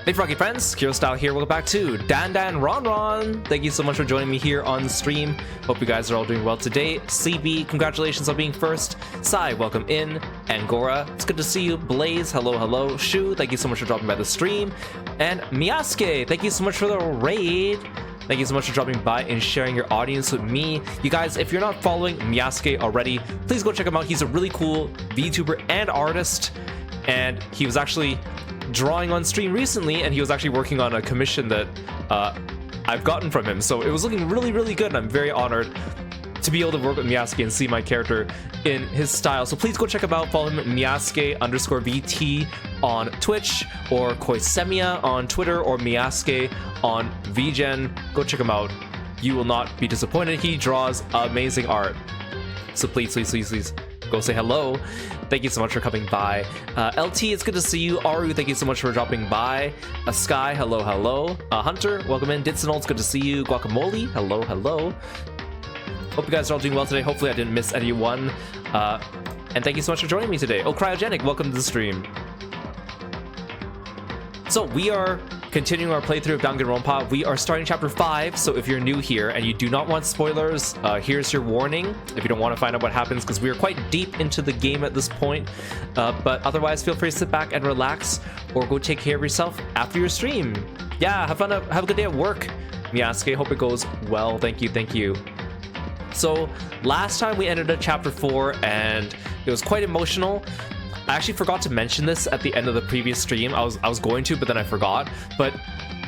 Hey Froggy friends, Kirostyle here. Welcome back to Danganronpa. Thank you so much for joining me here on the stream. Hope you guys are all doing well today. CB, congratulations on being first. Sai, welcome in. Angora, it's good to see you. Blaze, hello, hello. Shu, thank you so much for dropping by the stream. And Miyasuke, thank you so much for the raid. Thank you so much for dropping by and sharing your audience with me. You guys, if you're not following Miyasuke already, please go check him out. He's a really cool VTuber and artist. And he was actually drawing on stream recently, and he was actually working on a commission that I've gotten from him, so it was looking really good, and I'm very honored to be able to work with Miyasuke and see my character in his style. So please go check him out. Follow him at Miyasuke_VT on Twitch, or Koisemia on Twitter, or Miyasuke on VGen. Go check him out. You will not be disappointed. He draws amazing art, so please go say hello. Thank you so much for coming by. LT, it's good to see you. Aru, thank you so much for dropping by. Sky, hello. Hunter, welcome in. Ditsinol, it's good to see you. Guacamole, hello. Hope you guys are all doing well today. Hopefully I didn't miss anyone. And thank you so much for joining me today. Oh, Cryogenic, welcome to the stream. So we are continuing our playthrough of Danganronpa. We are starting chapter 5, so if you're new here and you do not want spoilers, here's your warning if you don't want to find out what happens, because we are quite deep into the game at this point. But otherwise, feel free to sit back and relax, or go take care of yourself after your stream. Yeah, have fun, have a good day at work, Miyasuke. Hope it goes well. Thank you. So last time we ended at chapter 4, and it was quite emotional. I actually forgot to mention this at the end of the previous stream. I was going to, but then I forgot. But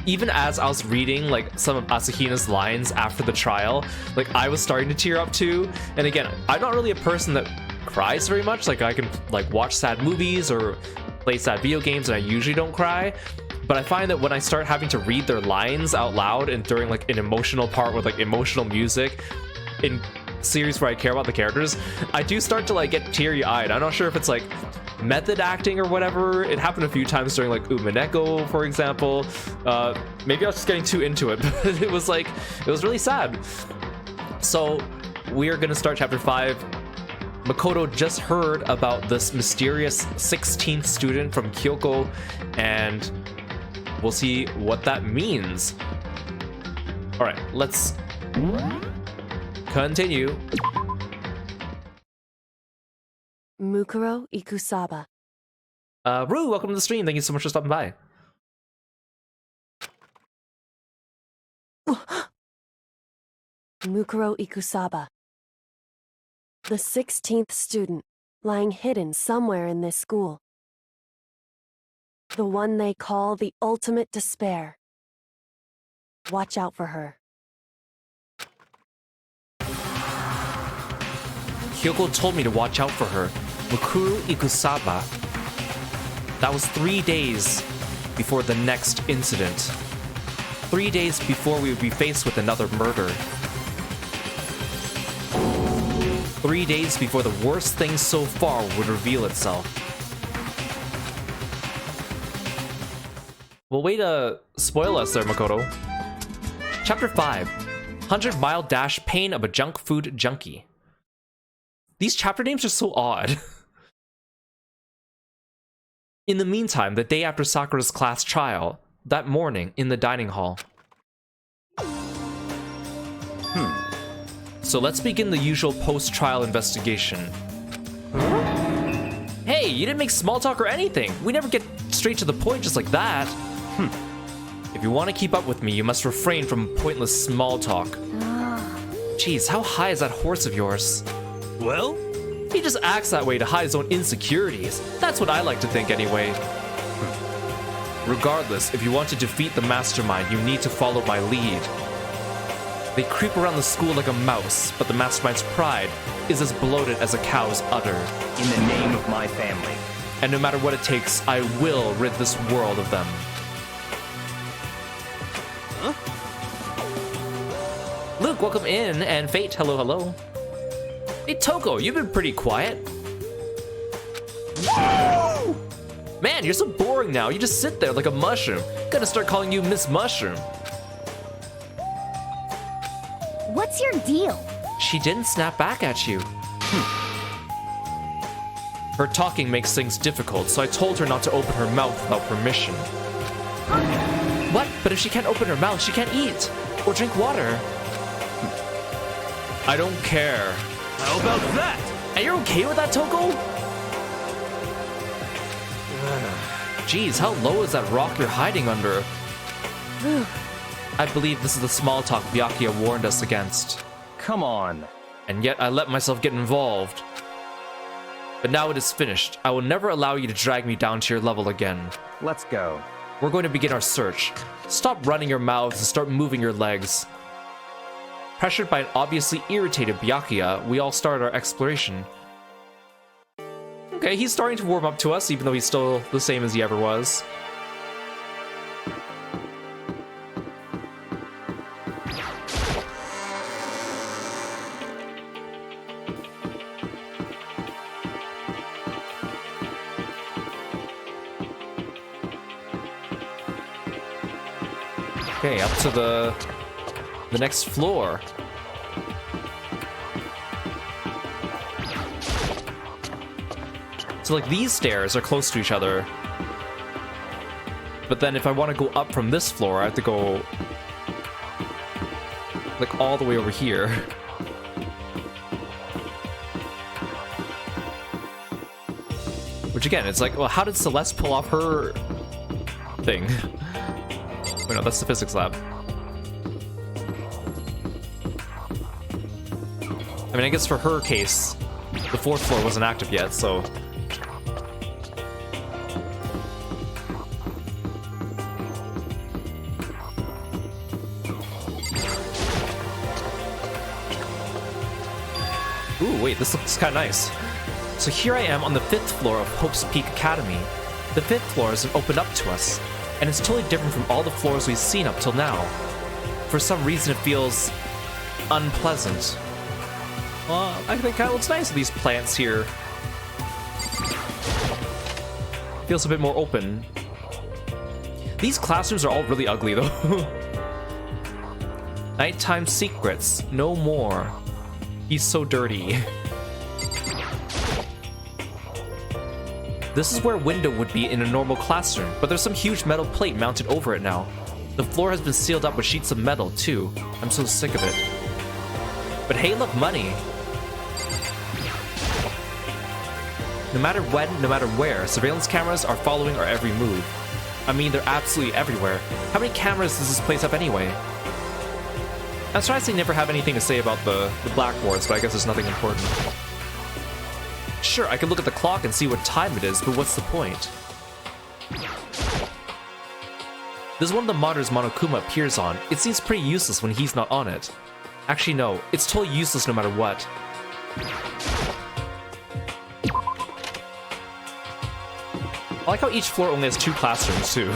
even as I was reading like some of Asahina's lines after the trial, like I was starting to tear up too. And again, I'm not really a person that cries very much. Like I can like watch sad movies or play sad video games, and I usually don't cry. But I find that when I start having to read their lines out loud and during like an emotional part with like emotional music in series where I care about the characters, I do start to like get teary-eyed. I'm not sure if it's like method acting or whatever. It happened a few times during like Umineko, for example. Maybe I was just getting too into it, but it was really sad. So we're gonna start chapter 5. Makoto just heard about this mysterious 16th student from Kyoko, and we'll see what that means. All right, let's continue. Mukuro Ikusaba. Rue, welcome to the stream. Thank you so much for stopping by. Mukuro Ikusaba. The 16th student, lying hidden somewhere in this school. The one they call the ultimate despair. Watch out for her. Kyoko told me to watch out for her. Mukuro Ikusaba. That was 3 days before the next incident. 3 days before we would be faced with another murder. 3 days before the worst thing so far would reveal itself. Well, way to spoil us there, Makoto. Chapter 5. 100-mile dash pain of a junk food junkie. These chapter names are so odd. In the meantime, the day after Sakura's class trial, that morning in the dining hall. So let's begin the usual post-trial investigation. Hey, you didn't make small talk or anything. We never get straight to the point just like that. If you want to keep up with me, you must refrain from pointless small talk. Jeez, how high is that horse of yours? Well? He just acts that way to hide his own insecurities. That's what I like to think anyway. Regardless, if you want to defeat the mastermind, you need to follow my lead. They creep around the school like a mouse, but the mastermind's pride is as bloated as a cow's udder. In the name of my family. And no matter what it takes, I will rid this world of them. Huh? Luke, welcome in, and Fate, hello. Hey, Toko, you've been pretty quiet. Man, you're so boring now. You just sit there like a mushroom. Gotta start calling you Miss Mushroom. What's your deal? She didn't snap back at you. Her talking makes things difficult, so I told her not to open her mouth without permission. What? But if she can't open her mouth, she can't eat or drink water. I don't care. How about that? Are you okay with that, Toko? Jeez, how low is that rock you're hiding under? I believe this is the small talk Byakuya warned us against. Come on. And yet I let myself get involved. But now it is finished. I will never allow you to drag me down to your level again. Let's go. We're going to begin our search. Stop running your mouths and start moving your legs. Pressured by an obviously irritated Byakuya, we all start our exploration. Okay, he's starting to warm up to us, even though he's still the same as he ever was. Okay, up to the next floor. So like these stairs are close to each other. But then if I want to go up from this floor, I have to go like all the way over here. Which again, it's like, well, how did Celeste pull off her thing? Wait, no, that's the physics lab. I mean, I guess for her case, the fourth floor wasn't active yet, so... Ooh, wait, this looks kind of nice. So here I am on the 5th floor of Hope's Peak Academy. The 5th floor has opened up to us, and it's totally different from all the floors we've seen up till now. For some reason, it feels unpleasant. Well, I think it kind of looks nice with these plants here. Feels a bit more open. These classrooms are all really ugly, though. Nighttime secrets, no more. He's so dirty. This is where a window would be in a normal classroom, but there's some huge metal plate mounted over it now. The floor has been sealed up with sheets of metal, too. I'm so sick of it. But hey, look, money. No matter when, no matter where, surveillance cameras are following our every move. I mean, they're absolutely everywhere. How many cameras does this place have anyway? I was trying to say never have anything to say about the blackboards, but I guess there's nothing important. Sure, I could look at the clock and see what time it is, but what's the point? This is one of the monitors Monokuma appears on. It seems pretty useless when he's not on it. Actually, no, it's totally useless no matter what. I like how each floor only has 2 classrooms, too.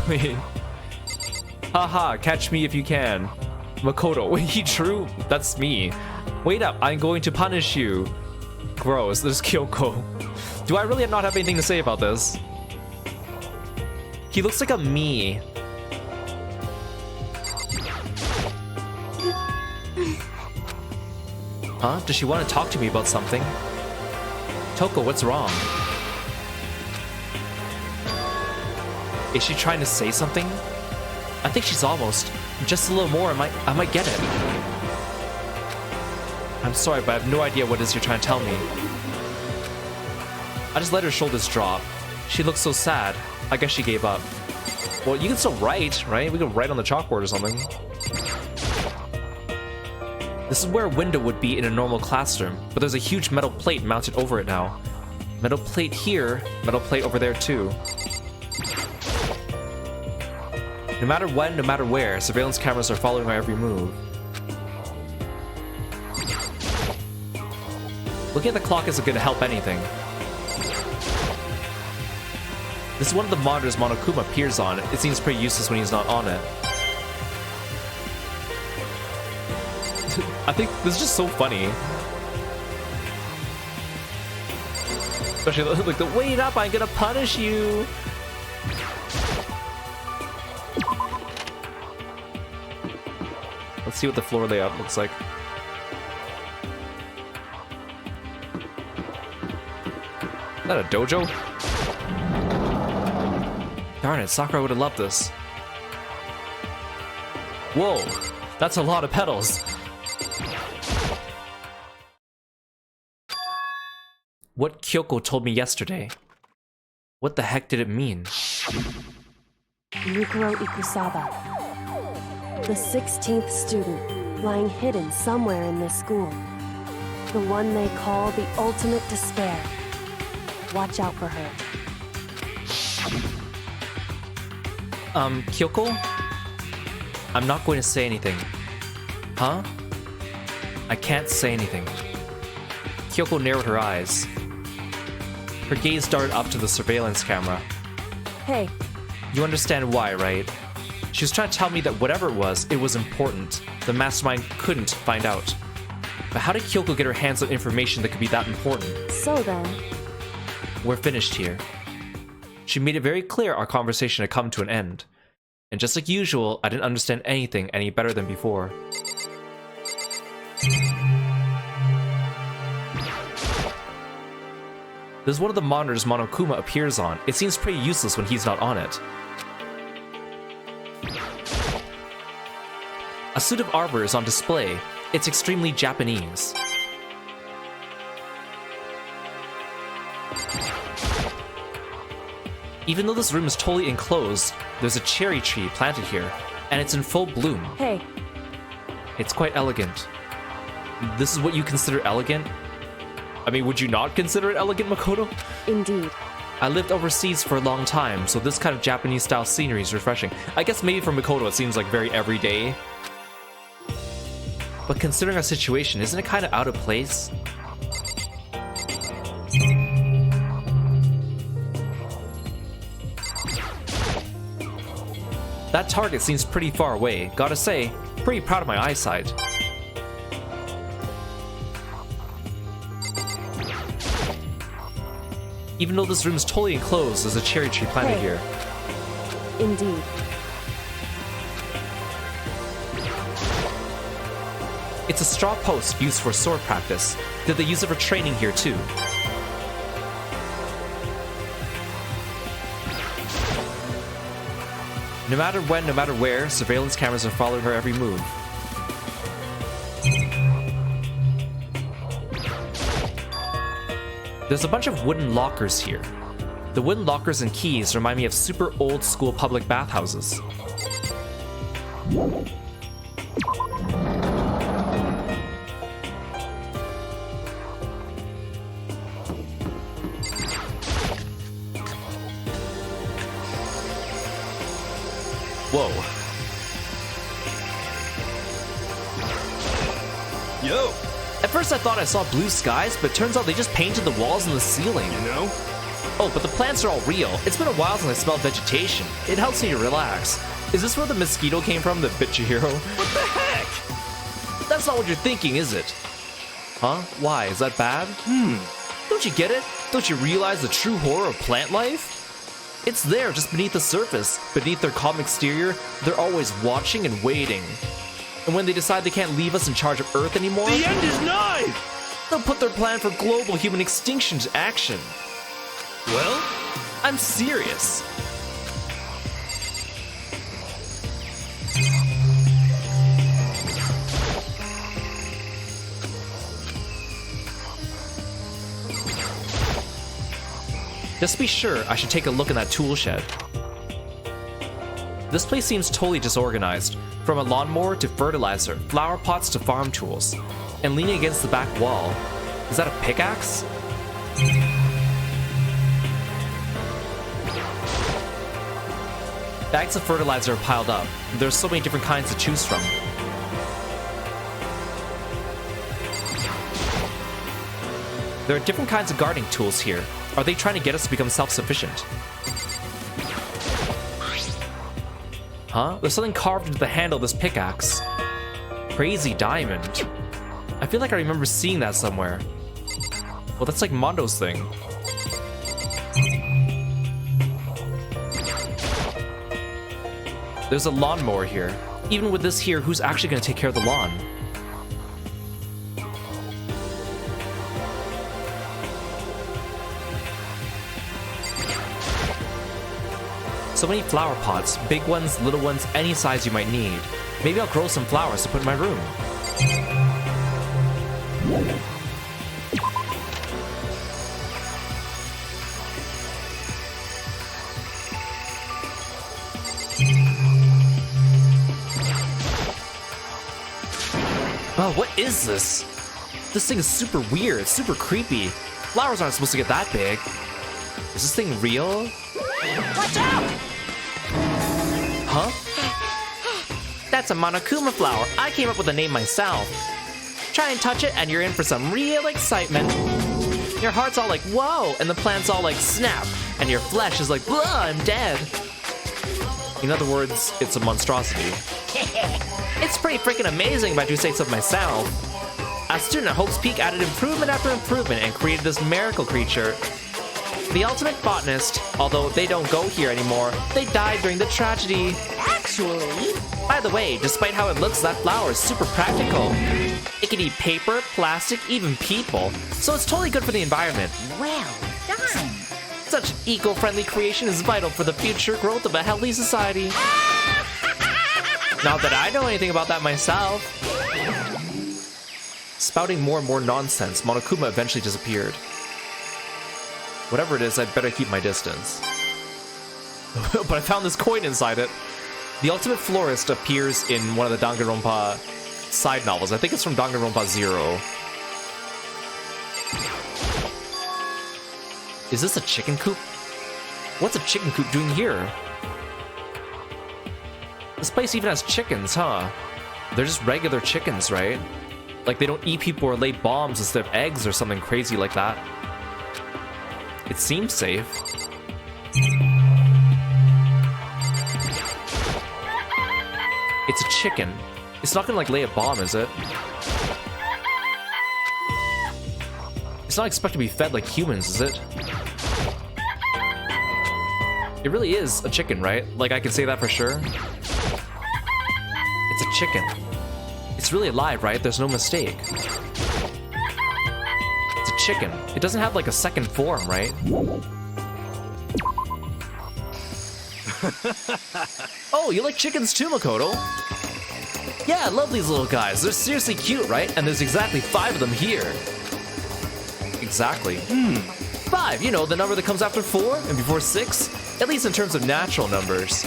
Wait. Haha, catch me if you can. Makoto, wait, he drew? That's me. Wait up, I'm going to punish you. Gross, there's Kyoko. Do I really not have anything to say about this? He looks like a me. Huh? Does she want to talk to me about something? Toko, what's wrong? Is she trying to say something? I think she's almost. Just a little more, I might get it. I'm sorry, but I have no idea what it is you're trying to tell me. I just let her shoulders drop. She looks so sad. I guess she gave up. Well, you can still write, right? We can write on the chalkboard or something. This is where a window would be in a normal classroom, but there's a huge metal plate mounted over it now. Metal plate here, metal plate over there too. No matter when, no matter where, surveillance cameras are following our every move. Looking at the clock isn't going to help anything. This is one of the monitors Monokuma appears on. It seems pretty useless when he's not on it. I think this is just so funny. Especially like the wait up, I'm gonna punish you. Let's see what the floor layout looks like. Is that a dojo? Darn it, Sakura would have loved this. Whoa, that's a lot of petals. What Kyoko told me yesterday. What the heck did it mean? Yukiro Ikusaba. The 16th student, lying hidden somewhere in this school. The one they call the ultimate despair. Watch out for her. Kyoko? I'm not going to say anything. Huh? I can't say anything. Kyoko narrowed her eyes. Her gaze darted up to the surveillance camera. Hey, You understand why, right? She was trying to tell me that whatever it was important. The mastermind couldn't find out. But how did Kyoko get her hands on information that could be that important? so then, We're finished here. She made it very clear our conversation had come to an end. And just like usual, I didn't understand anything any better than before. This is one of the monitors Monokuma appears on. It seems pretty useless when he's not on it. A suit of armor is on display. It's extremely Japanese. Even though this room is totally enclosed, there's a cherry tree planted here, and it's in full bloom. hey, It's quite elegant. This is what you consider elegant? I mean, would you not consider it elegant, Makoto? indeed. I lived overseas for a long time, so this kind of Japanese-style scenery is refreshing. I guess maybe for Makoto it seems like very everyday. But considering our situation, isn't it kind of out of place? That target seems pretty far away. Gotta say, pretty proud of my eyesight. Even though this room is totally enclosed, there's a cherry tree planted Hey. here. Indeed. It's a straw post used for sword practice. Did they use it for training here too? No matter when, no matter where, surveillance cameras are following her every move. There's a bunch of wooden lockers here. The wooden lockers and keys remind me of super old school public bathhouses. Whoa. Yo, At first I thought I saw blue skies, but turns out they just painted the walls and the ceiling. you know? Oh, but the plants are all real. It's been a while since I smelled vegetation. It helps me to relax. Is this where the mosquito came from that bit Chihiro? What the heck? That's not what you're thinking, is it? Huh? Why? Is that bad? Don't you get it? Don't you realize the true horror of plant life? It's there, just beneath the surface. Beneath their calm exterior, they're always watching and waiting. And when they decide they can't leave us in charge of Earth anymore, The end is nigh! they'll put their plan for global human extinction to action. Well, I'm serious. Just to be sure, I should take a look in that tool shed. This place seems totally disorganized. From a lawnmower to fertilizer, flower pots to farm tools. And leaning against the back wall, is that a pickaxe? Bags of fertilizer are piled up. There's so many different kinds to choose from. There are different kinds of gardening tools here. Are they trying to get us to become self-sufficient? Huh? There's something carved into the handle of this pickaxe. Crazy diamond. I feel like I remember seeing that somewhere. Well, that's like Mondo's thing. There's a lawnmower here. Even with this here, who's actually going to take care of the lawn? So many flower pots, big ones, little ones, any size you might need. Maybe I'll grow some flowers to put in my room. Oh, what is this? This thing is super weird, it's super creepy. Flowers aren't supposed to get that big. Is this thing real? Watch out! Huh? That's a Monokuma flower. I came up with the name myself. Try and touch it and you're in for some real excitement. Your heart's all like, whoa, and the plant's all like, snap. And your flesh is like, blah, I'm dead. In other words, it's a monstrosity. It's pretty freaking amazing if I do say so myself. A student at Hope's Peak added improvement after improvement and created this miracle creature. The ultimate botanist, although they don't go here anymore, they died during the tragedy. Actually, By the way, despite how it looks, that flower is super practical. It can eat paper, plastic, even people, so it's totally good for the environment. well done. Such eco-friendly creation is vital for the future growth of a healthy society. Not that I know anything about that myself. Spouting more and more nonsense, Monokuma eventually disappeared. Whatever it is, I'd better keep my distance. But I found this coin inside it. The ultimate florist appears in one of the Danganronpa side novels. I think it's from Danganronpa 0. Is this a chicken coop? What's a chicken coop doing here? This place even has chickens, huh? They're just regular chickens, right? Like they don't eat people or lay bombs instead of eggs or something crazy like that. It seems safe. It's a chicken. It's not gonna like lay a bomb, is it? It's not expected to be fed like humans, is it? It really is a chicken, right? Like I can say that for sure. It's a chicken. It's really alive, right? There's no mistake. It's a chicken. It doesn't have like a second form, right? Oh, you like chickens too, Makoto? Yeah, I love these little guys. They're seriously cute, right? And there's exactly 5 of them here. Exactly. 5, you know, the number that comes after 4 and before 6. At least in terms of natural numbers.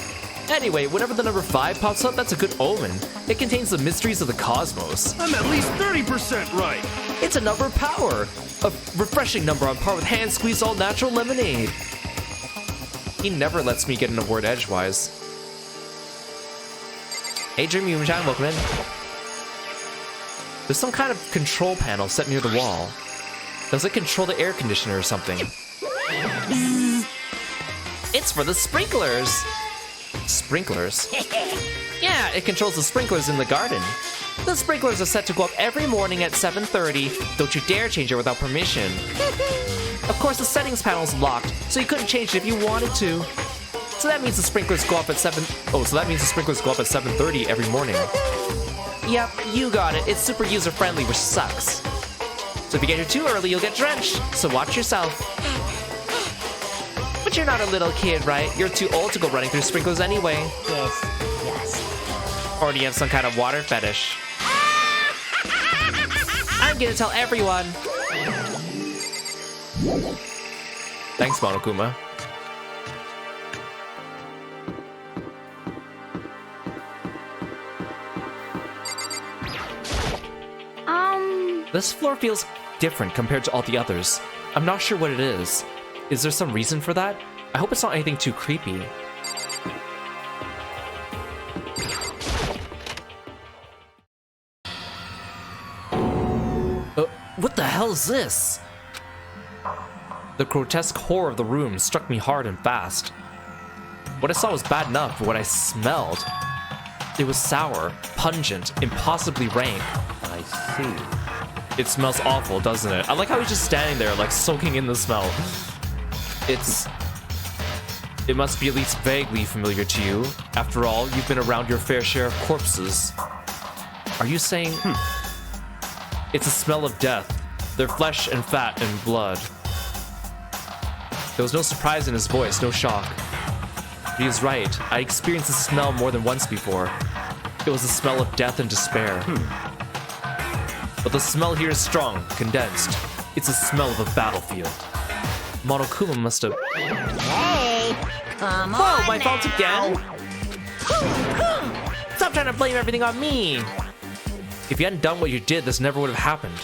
Anyway, whenever the number 5 pops up, that's a good omen. It contains the mysteries of the cosmos. I'm at least 30% right. It's a number of power. A refreshing number on par with hand-squeezed all-natural lemonade. He never lets me get in a word edgewise. Hey, Dream Yumi-chan, welcome in. There's some kind of control panel set near the wall. Does it control the air conditioner or something? It's for the sprinklers! Sprinklers? Yeah, it controls the sprinklers in the garden. The sprinklers are set to go up every morning at 7:30. Don't you dare change it without permission. Of course, the settings panel is locked, so you couldn't change it if you wanted to. So that means the sprinklers go up at 7:30 every morning. Yep, you got it. It's super user-friendly, which sucks. So if you get here too early, you'll get drenched. So watch yourself. But you're not a little kid, right? You're too old to go running through sprinklers anyway. Yes, yes. Or do you have some kind of water fetish? I'm gonna tell everyone. Thanks, Monokuma. This floor feels different compared to all the others. I'm not sure what it is. Is there some reason for that? I hope it's not anything too creepy. What the hell is this? The grotesque horror of the room struck me hard and fast. What I saw was bad enough, but what I smelled, it was sour, pungent, impossibly rank. I see. It smells awful, doesn't it? I like how he's just standing there, like, soaking in the smell. It must be at least vaguely familiar to you. After all, you've been around your fair share of corpses. Are you saying... It's a smell of death. Their flesh and fat and blood. There was no surprise in his voice, no shock. He's right. I experienced the smell more than once before. It was the smell of death and despair. But the smell here is strong, condensed. It's the smell of a battlefield. Monokuma must have... Hey, come on. Whoa, my fault now. again? Stop trying to blame everything on me! If you hadn't done what you did, this never would have happened.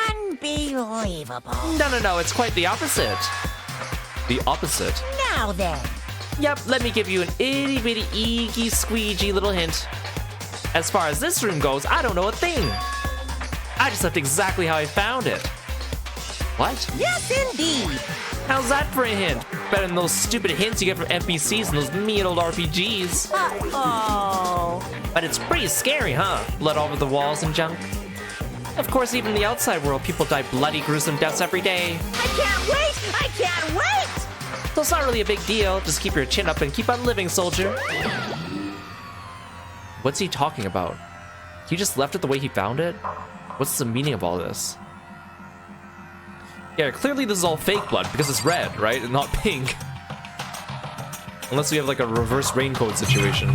Unbelievable. No, it's quite the opposite. The opposite? Now then. Yep, let me give you an itty-bitty, eeky, squeegee little hint. As far as this room goes, I don't know a thing. I just left exactly how I found it. What? Yes, indeed. How's that for a hint? Better than those stupid hints you get from NPCs and those mean old RPGs. Uh-oh. But it's pretty scary, huh? Blood all over the walls and junk. Of course, even in the outside world, people die bloody, gruesome deaths every day. I can't wait! I can't wait! So it's not really a big deal. Just keep your chin up and keep on living, soldier. What's he talking about? He just left it the way he found it? What's the meaning of all this? Yeah, clearly this is all fake blood because it's red, right? And not pink. Unless we have like a reverse raincoat situation.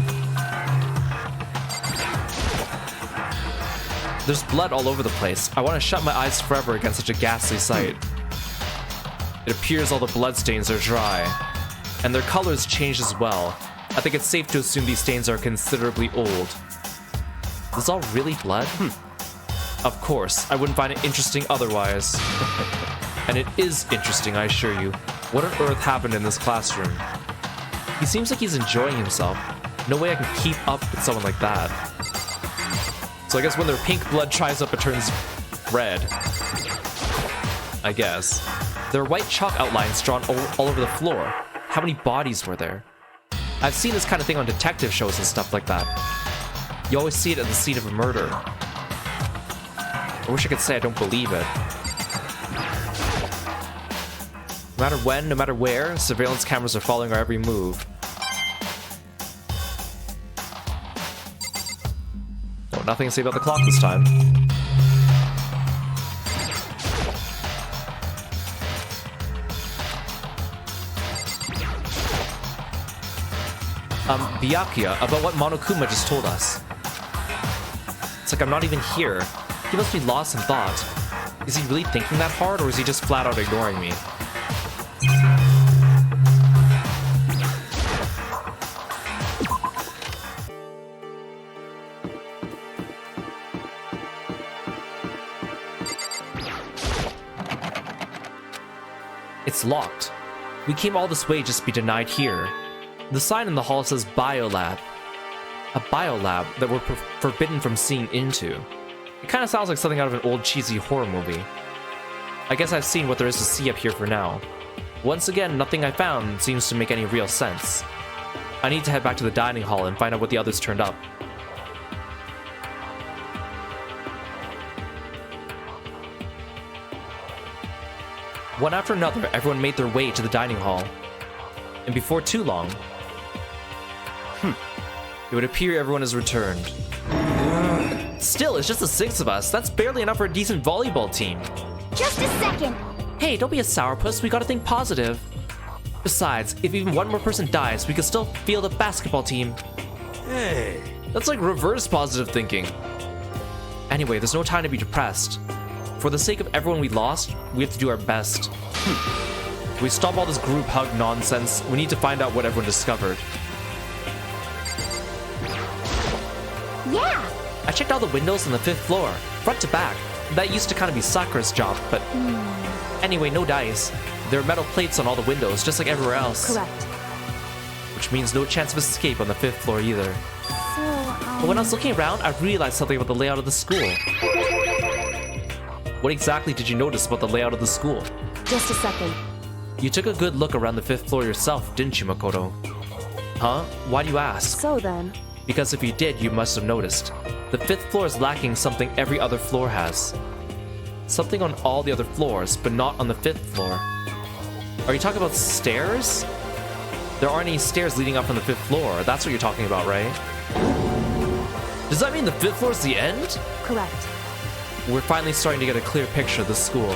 There's blood all over the place. I want to shut my eyes forever against such a ghastly sight. It appears all the bloodstains are dry, and their colors changed as well. I think it's safe to assume these stains are considerably old. Is this all really blood? Of course, I wouldn't find it interesting otherwise. And it is interesting, I assure you. What on earth happened in this classroom? He seems like he's enjoying himself. No way I can keep up with someone like that. So I guess when their pink blood dries up, it turns red. I guess. There are white chalk outlines drawn all over the floor. How many bodies were there? I've seen this kind of thing on detective shows and stuff like that. You always see it at the scene of a murder. I wish I could say I don't believe it. No matter when, no matter where, surveillance cameras are following our every move. Oh, nothing to say about the clock this time. Byakuya, about what Monokuma just told us. It's like I'm not even here. He must be lost in thought. Is he really thinking that hard, or is he just flat out ignoring me? It's locked. We came all this way just to be denied here. The sign in the hall says Biolab. A biolab that we're forbidden from seeing into. It kind of sounds like something out of an old cheesy horror movie. I guess I've seen what there is to see up here for now. Once again, nothing I found seems to make any real sense. I need to head back to the dining hall and find out what the others turned up. One after another, everyone made their way to the dining hall. And before too long, it would appear everyone has returned. Still, it's just the 6 of us. That's barely enough for a decent volleyball team. Just a second. Hey, don't be a sourpuss. We gotta think positive. Besides, if even one more person dies, we could still field a basketball team. Hey. That's like reverse positive thinking. Anyway, there's no time to be depressed. For the sake of everyone we lost, we have to do our best. If we stop all this group hug nonsense, we need to find out what everyone discovered. Yeah. I checked all the windows on the 5th floor, front to back. That used to kind of be Sakura's job, but... Anyway, no dice. There are metal plates on all the windows, just like everywhere else. Correct. Which means no chance of escape on the 5th floor either. So, But when I was looking around, I realized something about the layout of the school. What exactly did you notice about the layout of the school? Just a second. You took a good look around the 5th floor yourself, didn't you, Makoto? Huh? Why do you ask? So then, Because if you did, you must have noticed. The 5th floor is lacking something every other floor has. Something on all the other floors, but not on the 5th floor. Are you talking about stairs? There aren't any stairs leading up from the 5th floor. That's what you're talking about, right? Does that mean the 5th floor is the end? correct. We're finally starting to get a clear picture of the school.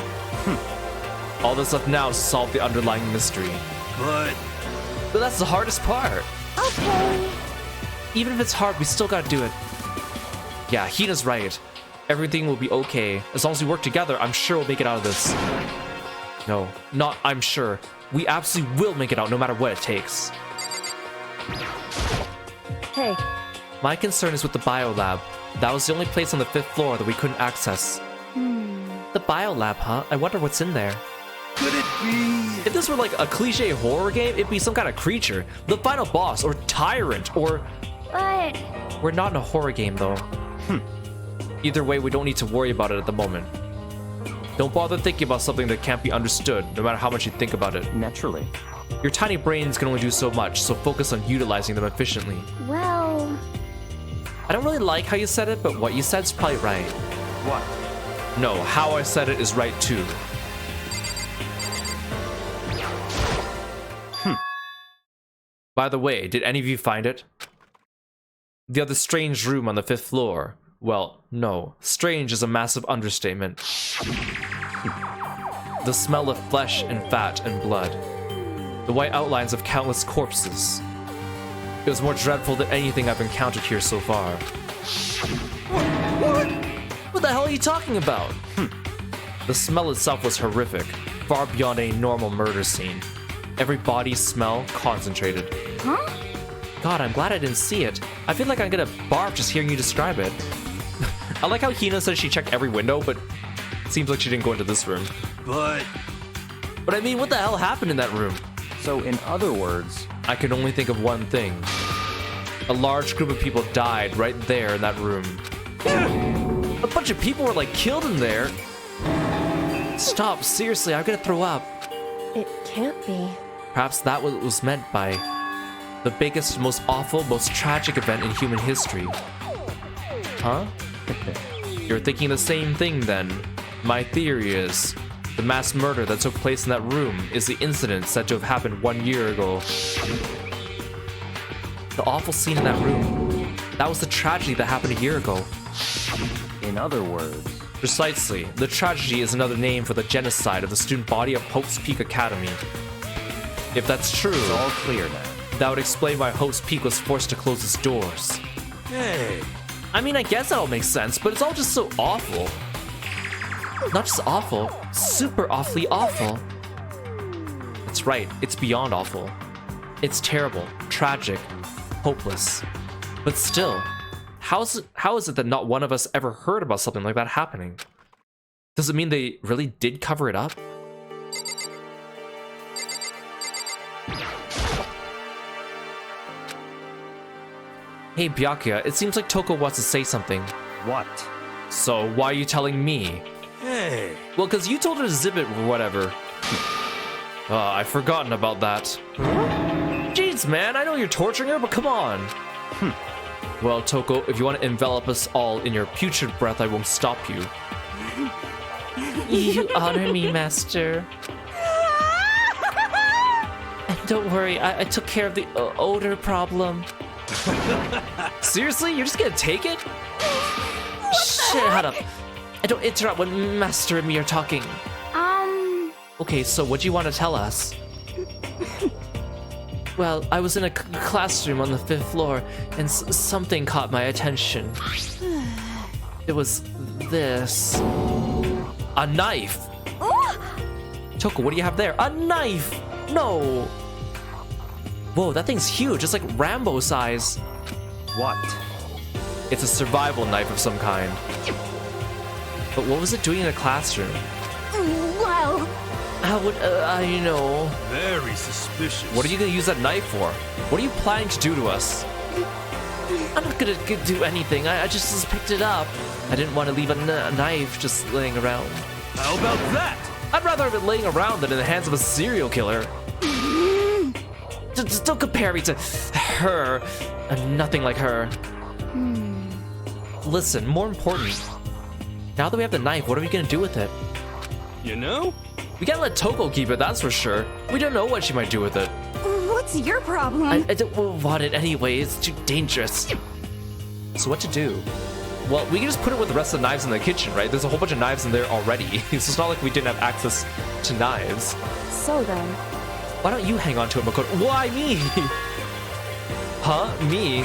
All that's left now is to solve the underlying mystery. But But that's the hardest part. Okay. Even if it's hard, we still gotta do it. Yeah, Hina's right. Everything will be okay. As long as we work together, I'm sure we'll make it out of this. No, not I'm sure. We absolutely will make it out no matter what it takes. Hey, My concern is with the biolab. That was the only place on the 5th floor that we couldn't access. The biolab, huh? I wonder what's in there. Could it be? If this were like a cliche horror game, it'd be some kind of creature. The final boss, or tyrant, or... But We're not in a horror game, though. Either way, we don't need to worry about it at the moment. Don't bother thinking about something that can't be understood, no matter how much you think about it. Naturally. Your tiny brains can only do so much, so focus on utilizing them efficiently. well, I don't really like how you said it, but what you said's probably right. What? No, how I said it is right too. By the way, did any of you find it? The other strange room on the 5th floor. Well, no. Strange is a massive understatement. The smell of flesh and fat and blood. The white outlines of countless corpses. It was more dreadful than anything I've encountered here so far. What the hell are you talking about? The smell itself was horrific, far beyond any normal murder scene. Every body smell concentrated. huh? God, I'm glad I didn't see it. I feel like I'm gonna barf just hearing you describe it. I like how Hina says she checked every window, but it seems like she didn't go into this room. But But I mean, what the hell happened in that room? So, in other words, I can only think of one thing. A large group of people died right there in that room. A bunch of people were like killed in there. Stop, seriously, I'm gonna throw up. it can't be. Perhaps that was meant by the biggest, most awful, most tragic event in human history. Huh? You're thinking the same thing then. My theory is, the mass murder that took place in that room is the incident said to have happened 1 year ago. The awful scene in that room, that was the tragedy that happened a year ago. in other words, Precisely, the tragedy is another name for the genocide of the student body of Hope's Peak Academy. If that's true, it's all clear now. that would explain why Hope's Peak was forced to close its doors. hey, I mean, I guess that all makes sense, but it's all just so awful. Not just awful, super awfully awful. That's right, it's beyond awful. It's terrible, tragic, hopeless. But still, how is it that not one of us ever heard about something like that happening? Does it mean they really did cover it up? Hey Byakuya, it seems like Toko wants to say something. What? So why are you telling me? hey. Well, because you told her to zip it or whatever. I've forgotten about that. Jeez, man, I know you're torturing her, but come on. Well, Toko, if you want to envelop us all in your putrid breath, I won't stop you. You honor me, Master. And don't worry, I took care of the odor problem. Seriously? You're just gonna take it? Shut up. I don't interrupt when Master and me are talking. Okay, so what do you want to tell us? Well, I was in a classroom on the 5th floor, and something caught my attention. It was this. A knife! Toko, what do you have there? A knife! No! Whoa, that thing's huge. It's like Rambo size. What? It's a survival knife of some kind. But what was it doing in a classroom? Well, How would I know? Very suspicious. What are you gonna use that knife for? What are you planning to do to us? I'm not gonna do anything. I just picked it up. I didn't want to leave a knife just laying around. How about that? I'd rather have it laying around than in the hands of a serial killer. Just don't compare me to her. I'm nothing like her. Listen, more important. Now that we have the knife, what are we gonna do with it? You know? We can't let Toko keep it, that's for sure. We don't know what she might do with it. what's your problem? I don't want it anyway, it's too dangerous. So what to do? Well, we can just put it with the rest of the knives in the kitchen, right? There's a whole bunch of knives in there already. So it's not like we didn't have access to knives. So then, Why don't you hang on to it, Makoto? Why me? Huh? Me?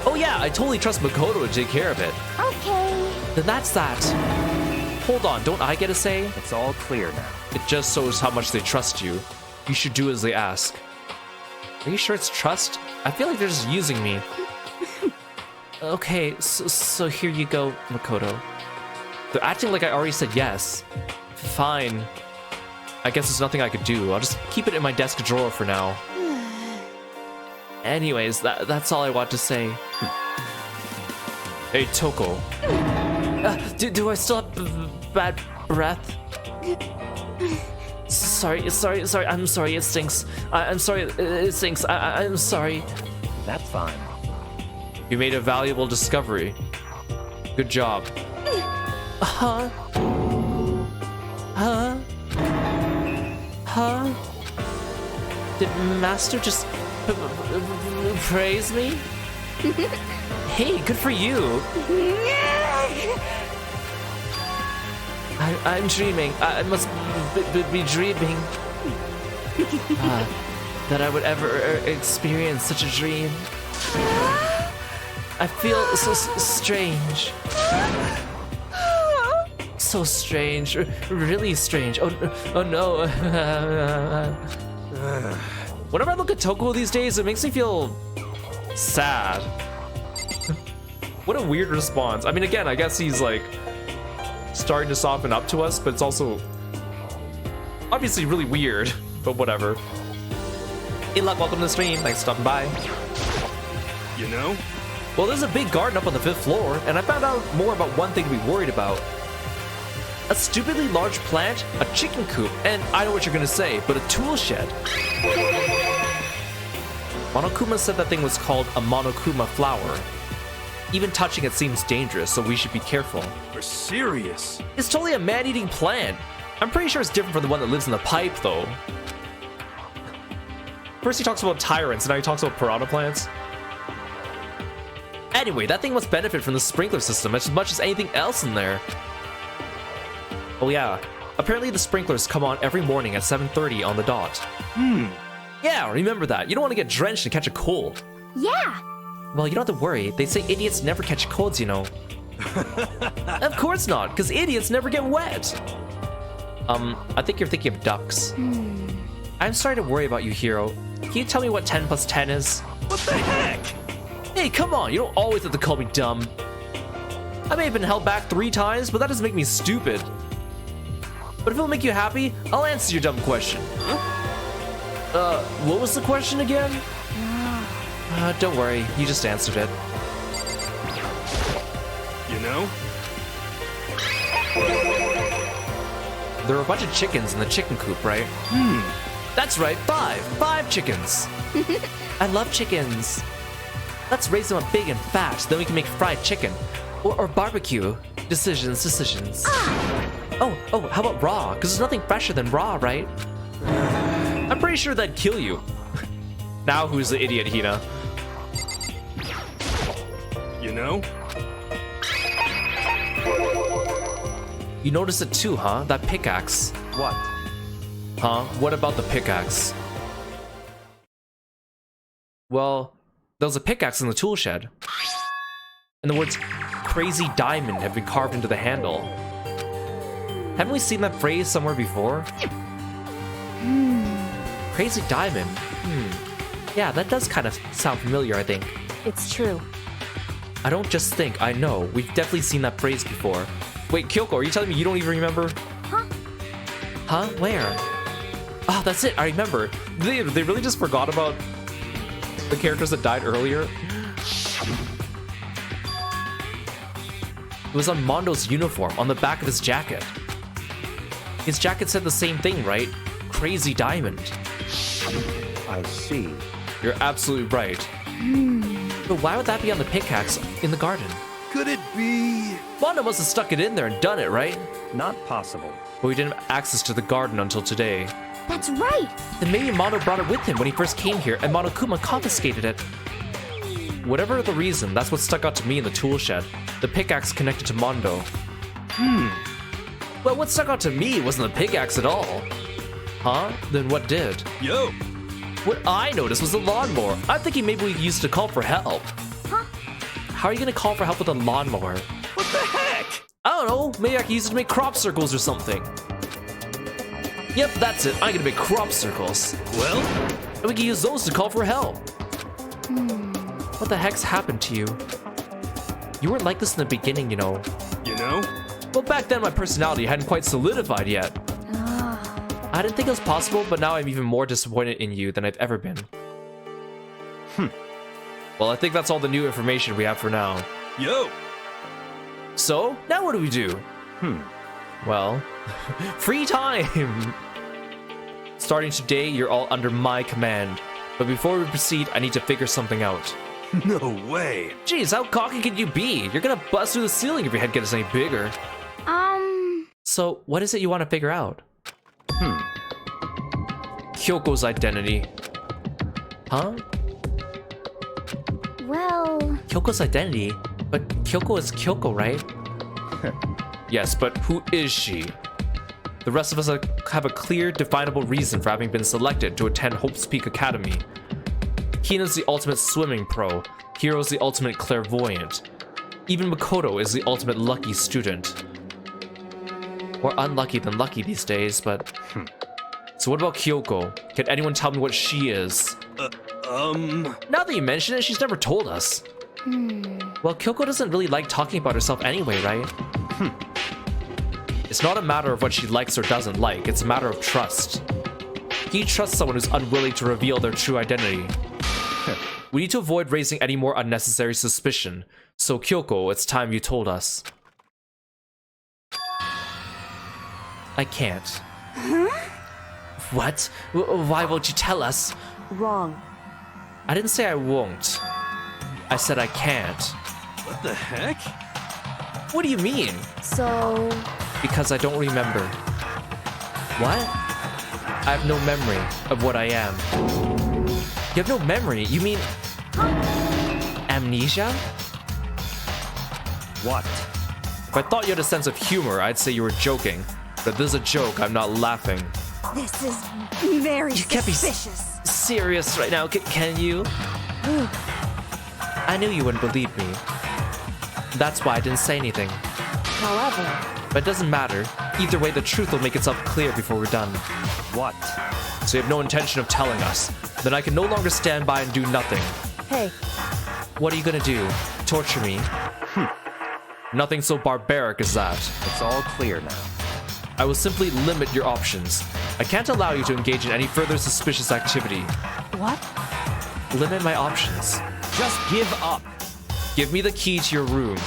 Oh yeah, I totally trust Makoto to take care of it. Okay. Then that's that. Hold on, don't I get a say? It's all clear now. It just shows how much they trust you. You should do as they ask. Are you sure it's trust? I feel like they're just using me. Okay, so here you go, Makoto. They're acting like I already said yes. Fine. I guess there's nothing I could do. I'll just keep it in my desk drawer for now. Anyways, that's all I want to say. Hey, Toko. Do I still have bad breath? Sorry, I'm sorry, it stinks. I'm sorry, it stinks. I'm sorry. That's fine. You made a valuable discovery. Good job. Huh? Huh? Huh? Did Master just praise me? Hey, good for you. I'm dreaming. I must be dreaming. That I would ever experience such a dream. I feel so strange. So strange. Really strange. Oh no. Whenever I look at Toko these days, it makes me feel sad. What a weird response. I mean, again, I guess he's like starting to soften up to us, but it's also obviously really weird, but whatever. Hey, Luck, welcome to the stream. Thanks for stopping by. You know? Well, there's a big garden up on the 5th floor, and I found out more about one thing to be worried about. A stupidly large plant, a chicken coop, and I know what you're gonna say, but a tool shed. Monokuma said that thing was called a Monokuma flower. Even touching it seems dangerous, so we should be careful. You're serious? It's totally a man-eating plant. I'm pretty sure it's different from the one that lives in the pipe, though. First he talks about tyrants, and now he talks about piranha plants. Anyway, that thing must benefit from the sprinkler system as much as anything else in there. Oh yeah, apparently the sprinklers come on every morning at 7:30 on the dot. Yeah, remember that. You don't want to get drenched and catch a cold. Yeah. Well, you don't have to worry. They say idiots never catch colds, you know. Of course not, because idiots never get wet. I think you're thinking of ducks. I'm sorry to worry about you, Hiro. Can you tell me what 10 plus 10 is? What the heck? Hey, come on, you don't always have to call me dumb. I may have been held back 3 times, but that doesn't make me stupid. But if it'll make you happy, I'll answer your dumb question. What was the question again? Don't worry, you just answered it. You know? There are a bunch of chickens in the chicken coop, right? That's right, 5 chickens. I love chickens. Let's raise them up big and fat, then we can make fried chicken. Or barbecue. Decisions. Oh, how about raw? Because there's nothing fresher than raw, right? I'm pretty sure that'd kill you. Now who's the idiot, Hina? You know? You noticed it too, huh? That pickaxe. What? Huh? What about the pickaxe? Well, there was a pickaxe in the tool shed. And the words crazy diamond have been carved into the handle. Haven't we seen that phrase somewhere before? Crazy diamond. Yeah, that does kind of sound familiar, I think. It's true. I don't just think, I know. We've definitely seen that phrase before. Wait, Kyoko, are you telling me you don't even remember? Huh? Huh? Where? Oh, that's it, I remember. They really just forgot about the characters that died earlier? It was on Mondo's uniform, on the back of his jacket. His jacket said the same thing, right? Crazy diamond. I see. You're absolutely right. But why would that be on the pickaxe in the garden? Could it be? Mondo must have stuck it in there and done it, right? Not possible. But we didn't have access to the garden until today. That's right. Then maybe Mondo brought it with him when he first came here and Monokuma confiscated it. Whatever the reason, that's what stuck out to me in the tool shed. The pickaxe connected to Mondo. Well, what stuck out to me wasn't the pickaxe at all. Huh? Then what did? Yo! What I noticed was the lawnmower. I'm thinking maybe we used to call for help. Huh? How are you gonna call for help with a lawnmower? What the heck? I don't know, maybe I can use it to make crop circles or something. Yep, that's it. I'm gonna make crop circles. Well, And we can use those to call for help. What the heck's happened to you? You weren't like this in the beginning, you know. you know? Well, back then my personality hadn't quite solidified yet. I didn't think it was possible, but now I'm even more disappointed in you than I've ever been. Well, I think that's all the new information we have for now. Yo! So, now what do we do? Well, free time! Starting today, you're all under my command. But before we proceed, I need to figure something out. No way! Jeez, how cocky can you be? You're gonna bust through the ceiling if your head gets any bigger. So, what is it you want to figure out? Kyoko's identity. Huh? Well, Kyoko's identity? But Kyoko is Kyoko, right? Yes, but who is she? The rest of us have a clear, definable reason for having been selected to attend Hope's Peak Academy. Hina's the ultimate swimming pro. Kiro's the ultimate clairvoyant. Even Makoto is the ultimate lucky student. More unlucky than lucky these days, but... So what about Kyoko? Can anyone tell me what she is? Now that you mention it, she's never told us. Well, Kyoko doesn't really like talking about herself anyway, right? It's not a matter of what she likes or doesn't like, it's a matter of trust. He trusts someone who's unwilling to reveal their true identity. We need to avoid raising any more unnecessary suspicion. So Kyoko, it's time you told us. I can't. What? Why won't you tell us? Wrong. I didn't say I won't. I said I can't. What the heck? What do you mean? So, Because I don't remember. What? I have no memory of what I am. You have no memory? You mean... amnesia? What? If I thought you had a sense of humor, I'd say you were joking. But if this is a joke, I'm not laughing. this is very You can't be suspicious. serious right now, can you? I knew you wouldn't believe me. That's why I didn't say anything. however, But it doesn't matter. Either way, the truth will make itself clear before we're done. What? So you have no intention of telling us. Then I can no longer stand by and do nothing. hey, What are you gonna do? Torture me? Nothing so barbaric as that. It's all clear now. I will simply limit your options. I can't allow you to engage in any further suspicious activity. what? Limit my options. Just give up. Give me the key to your room.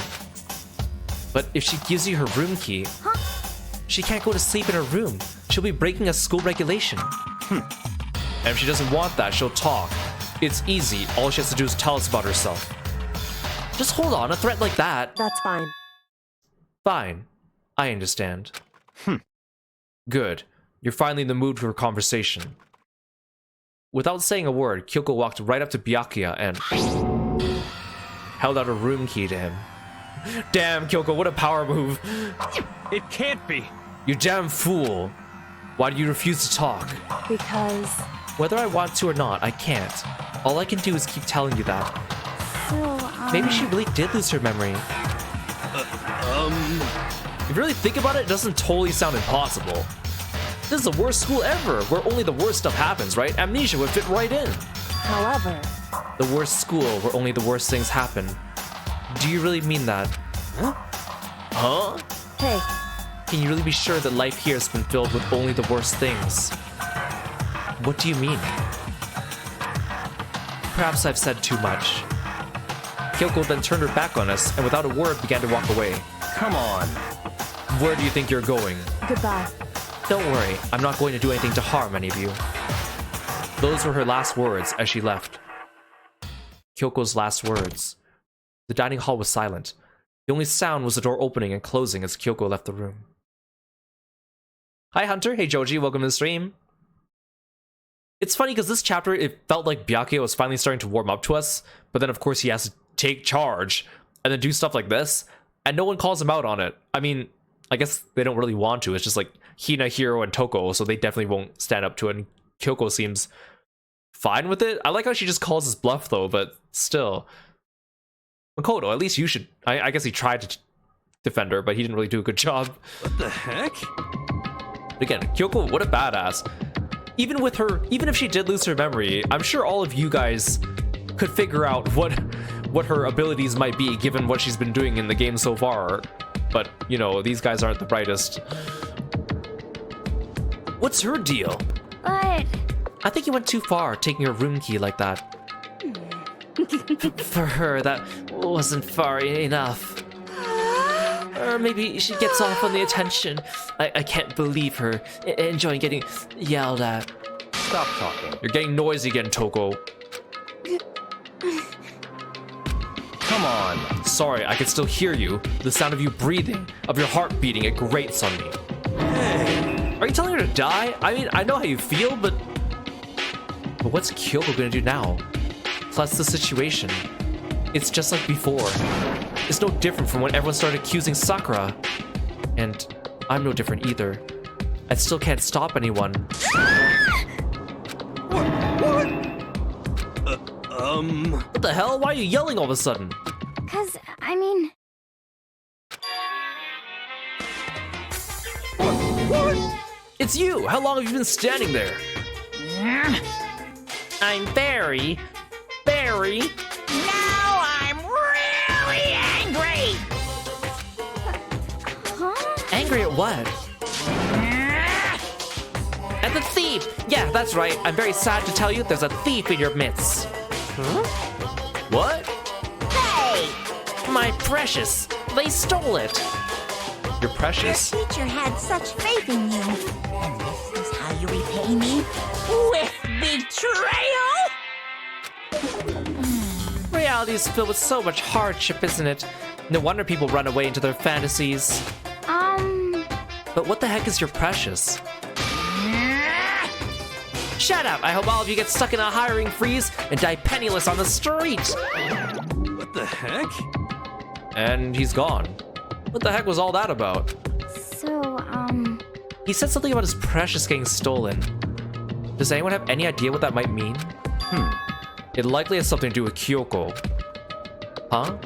But if she gives you her room key, she can't go to sleep in her room. She'll be breaking a school regulation. And if she doesn't want that, she'll talk. It's easy. All she has to do is tell us about herself. Just hold on, a threat like that. That's fine. Fine. I understand. Good. You're finally in the mood for a conversation. Without saying a word, Kyoko walked right up to Byakuya and held out a room key to him. Damn, Kyoko, what a power move. It can't be. You damn fool. Why do you refuse to talk? Because, Whether I want to or not, I can't. All I can do is keep telling you that. So, Maybe she really did lose her memory. If you really think about it, it doesn't totally sound impossible. This is the worst school ever, where only the worst stuff happens, right? Amnesia would fit right in. however, The worst school, where only the worst things happen. Do you really mean that? Huh? hey, Can you really be sure that life here has been filled with only the worst things? What do you mean? Perhaps I've said too much. Kyoko then turned her back on us and without a word began to walk away. Come on. Where do you think you're going? goodbye. Don't worry, I'm not going to do anything to harm any of you. Those were her last words as she left. Kyoko's last words. The dining hall was silent. The only sound was the door opening and closing as Kyoko left the room. Hi Hunter, hey Joji, welcome to the stream. It's funny because this chapter, it felt like Byakuya was finally starting to warm up to us, but then of course he has to take charge and then do stuff like this, and no one calls him out on it. I mean, I guess they don't really want to. It's just like Hina, Hiro, and Toko, so they definitely won't stand up to it. And Kyoko seems fine with it. I like how she just calls his bluff though, but still. Makoto, at least you should. I guess he tried to defend her, but he didn't really do a good job. What the heck? But again, Kyoko, what a badass. Even with her, even if she did lose her memory, I'm sure all of you guys could figure out what her abilities might be given what she's been doing in the game so far. But, you know, these guys aren't the brightest. What's her deal? But I think you went too far taking her room key like that. For her, that wasn't far enough. Or maybe she gets off on the attention. I can't believe her enjoying getting yelled at. Stop talking. You're getting noisy again, Toko. Come on. Sorry, I can still hear you. The sound of you breathing, of your heart beating, it grates on me. Are you telling her to die? I mean, I know how you feel, but what's Kyoko gonna do now? Plus the situation. It's just like before. It's no different from when everyone started accusing Sakura. And I'm no different either. I still can't stop anyone. What? What the hell? Why are you yelling all of a sudden? 'cause I mean, What? It's you! How long have you been standing there? I'm Barry. Barry. Now I'm really angry! huh? Angry at what? At the thief! Yeah, that's right. I'm very sad to tell you there's a thief in your midst. Huh? What? Hey! My precious! They stole it! Your precious? Your teacher had such faith in you. And this is how you repay me? With betrayal? Reality is filled with so much hardship, isn't it? No wonder people run away into their fantasies. But what the heck is your precious? Shut up! I hope all of you get stuck in a hiring freeze and die penniless on the street! What the heck? And he's gone. What the heck was all that about? So, He said something about his precious getting stolen. Does anyone have any idea what that might mean? It likely has something to do with Kyoko. Huh?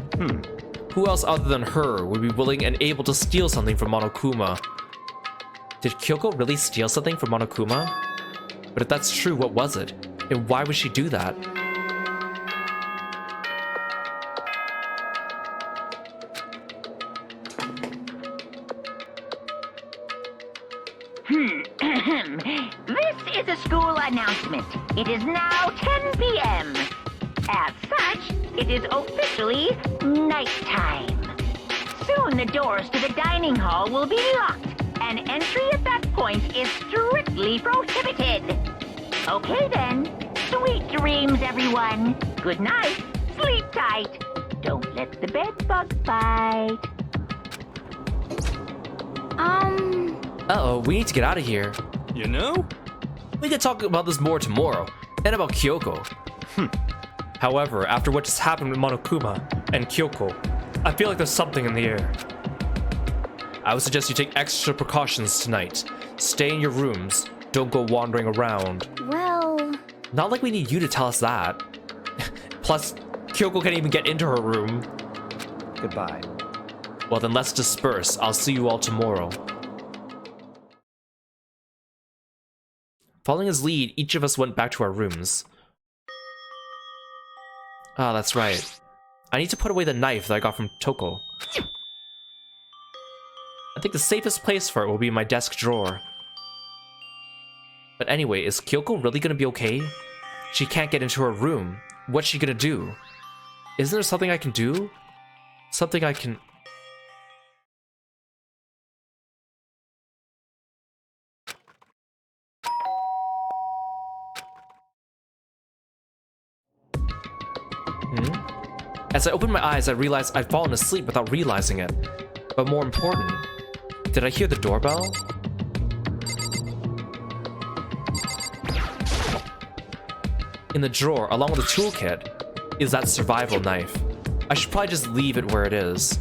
Who else other than her would be willing and able to steal something from Monokuma? Did Kyoko really steal something from Monokuma? But if that's true, what was it? And why would she do that? This is a school announcement. It is now 10 p.m. As such, it is officially nighttime. Soon the doors to the dining hall will be locked, and entry at that point is strictly prohibited. Okay then. Sweet dreams, everyone. Good night. Sleep tight. Don't let the bed bug bite. Uh-oh, we need to get out of here. You know? We could talk about this more tomorrow, and about Kyoko. However, after what just happened with Monokuma and Kyoko, I feel like there's something in the air. I would suggest you take extra precautions tonight. Stay in your rooms. Don't go wandering around. well, Not like we need you to tell us that. Plus, Kyoko can't even get into her room. Goodbye. Well then let's disperse. I'll see you all tomorrow. Following his lead, each of us went back to our rooms. Ah, that's right. I need to put away the knife that I got from Toko. I think the safest place for it will be in my desk drawer. But anyway, is Kyoko really gonna be okay? She can't get into her room. What's she gonna do? Isn't there something I can do? Something I can... As I opened my eyes, I realized I'd fallen asleep without realizing it. But more important, did I hear the doorbell? In the drawer, along with the toolkit, is that survival knife. I should probably just leave it where it is.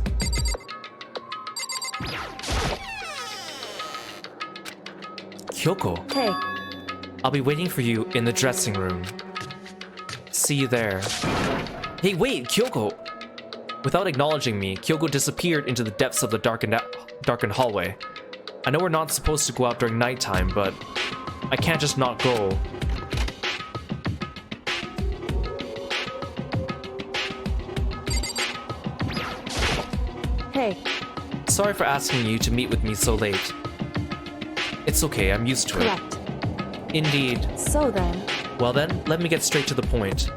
Kyoko, Hey, I'll be waiting for you in the dressing room. See you there. Hey, wait, Kyoko! Without acknowledging me, Kyoko disappeared into the depths of the darkened hallway. I know we're not supposed to go out during nighttime, but I can't just not go. Hey, Sorry for asking you to meet with me so late. It's okay, I'm used to it. correct. Indeed. So then, Well then, let me get straight to the point.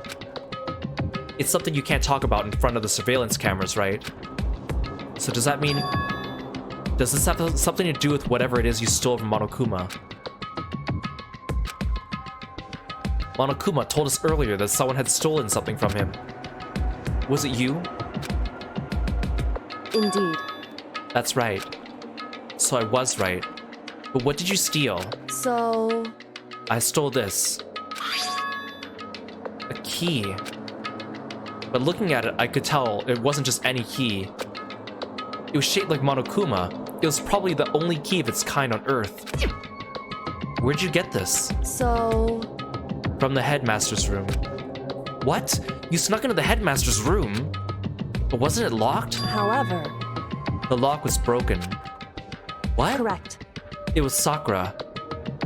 It's something you can't talk about in front of the surveillance cameras, right? So does that mean... Does this have something to do with whatever it is you stole from Monokuma? Monokuma told us earlier that someone had stolen something from him. Was it you? indeed. That's right. So I was right. But what did you steal? So, I stole this. A key. But looking at it, I could tell it wasn't just any key. It was shaped like Monokuma. It was probably the only key of its kind on Earth. Where'd you get this? so, From the headmaster's room. What? You snuck into the headmaster's room? But wasn't it locked? however, The lock was broken. What? correct. It was Sakura.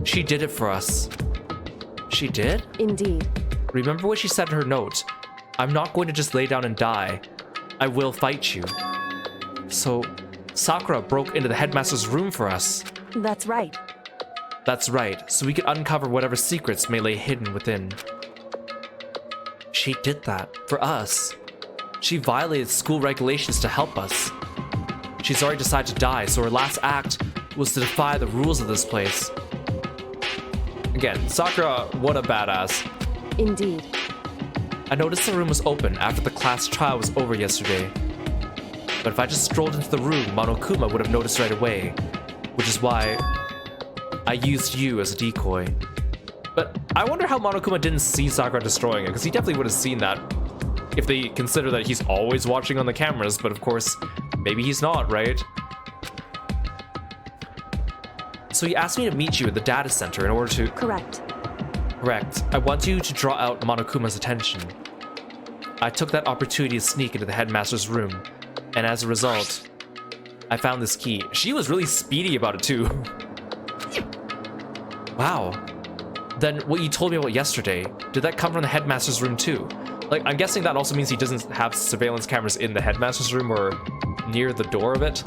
She did it for us. She did? Indeed. Remember what she said in her note. I'm not going to just lay down and die. I will fight you. So, Sakura broke into the headmaster's room for us. That's right. That's right, so we could uncover whatever secrets may lay hidden within. She did that for us. She violated school regulations to help us. She's already decided to die, so her last act was to defy the rules of this place. Again, Sakura, what a badass. Indeed. I noticed the room was open after the class trial was over yesterday. But if I just strolled into the room, Monokuma would have noticed right away, which is why I used you as a decoy. But I wonder how Monokuma didn't see Sakura destroying it, because he definitely would have seen that if they consider that he's always watching on the cameras, but of course, maybe he's not, right? So he asked me to meet you at the data center in order to... Correct. Correct. I want you to draw out Monokuma's attention. I took that opportunity to sneak into the headmaster's room, and as a result, I found this key. She was really speedy about it too. Wow. Then what you told me about yesterday, did that come from the headmaster's room too? Like, I'm guessing that also means he doesn't have surveillance cameras in the headmaster's room or near the door of it?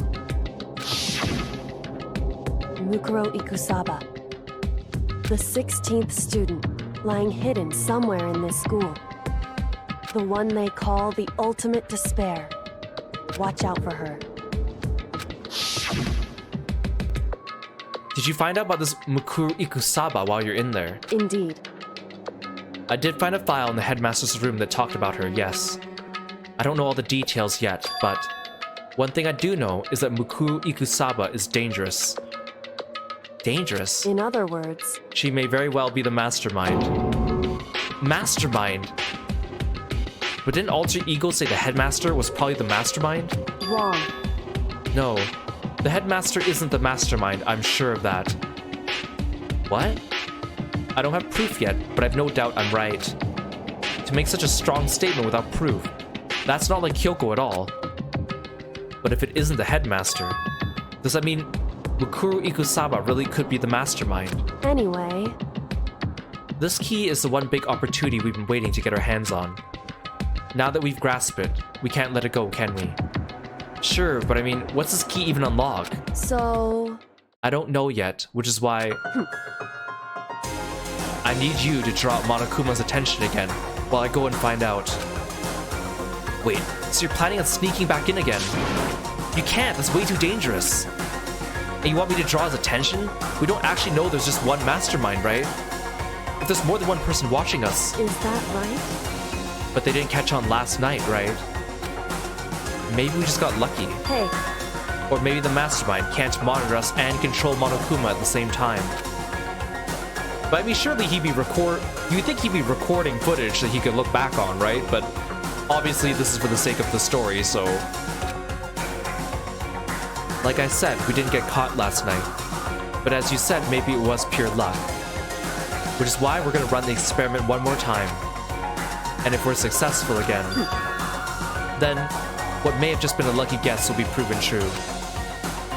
Mukuro Ikusaba. The 16th student, lying hidden somewhere in this school. The one they call the ultimate despair. Watch out for her. Did you find out about this Mukuro Ikusaba while you're in there? Indeed. I did find a file in the headmaster's room that talked about her, yes. I don't know all the details yet, but one thing I do know is that Mukuro Ikusaba is dangerous. Dangerous? In other words, She may very well be the mastermind. Mastermind? But didn't Alter Ego say the headmaster was probably the mastermind? wrong. No, the headmaster isn't the mastermind, I'm sure of that. What? I don't have proof yet, but I've no doubt I'm right. To make such a strong statement without proof, that's not like Kyoko at all. But if it isn't the headmaster, does that mean Mukuro Ikusaba really could be the mastermind? Anyway, This key is the one big opportunity we've been waiting to get our hands on. Now that we've grasped it, we can't let it go, can we? Sure, but I mean, what's this key even unlock? so... I don't know yet, which is why I need you to draw out Monokuma's attention again while I go and find out. Wait, so you're planning on sneaking back in again? You can't, that's way too dangerous. And you want me to draw his attention? We don't actually know there's just one mastermind, right? If there's more than one person watching us, Is that right? but they didn't catch on last night, right? Maybe we just got lucky. Hey, Or maybe the mastermind can't monitor us and control Monokuma at the same time. But I mean, surely you'd think he'd be recording footage that he could look back on, right? But obviously this is for the sake of the story, so... Like I said, we didn't get caught last night. But as you said, maybe it was pure luck. Which is why we're gonna run the experiment one more time. And if we're successful again, then what may have just been a lucky guess will be proven true.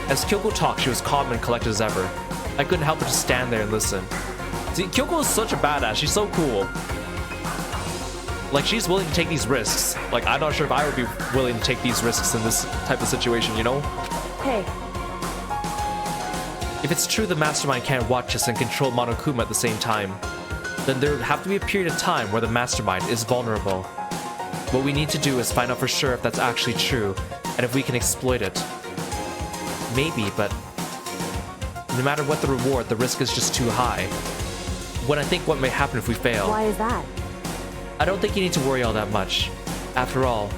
As Kyoko talked, she was calm and collected as ever. I couldn't help but to stand there and listen. See, Kyoko is such a badass. She's so cool. Like, she's willing to take these risks. Like, I'm not sure if I would be willing to take these risks in this type of situation, you know? Hey, If it's true the mastermind can't watch us and control Monokuma at the same time, then there would have to be a period of time where the mastermind is vulnerable. What we need to do is find out for sure if that's actually true, and if we can exploit it. Maybe, but no matter what the reward, the risk is just too high. When I think what may happen if we fail, why is that? I don't think you need to worry all that much. After all,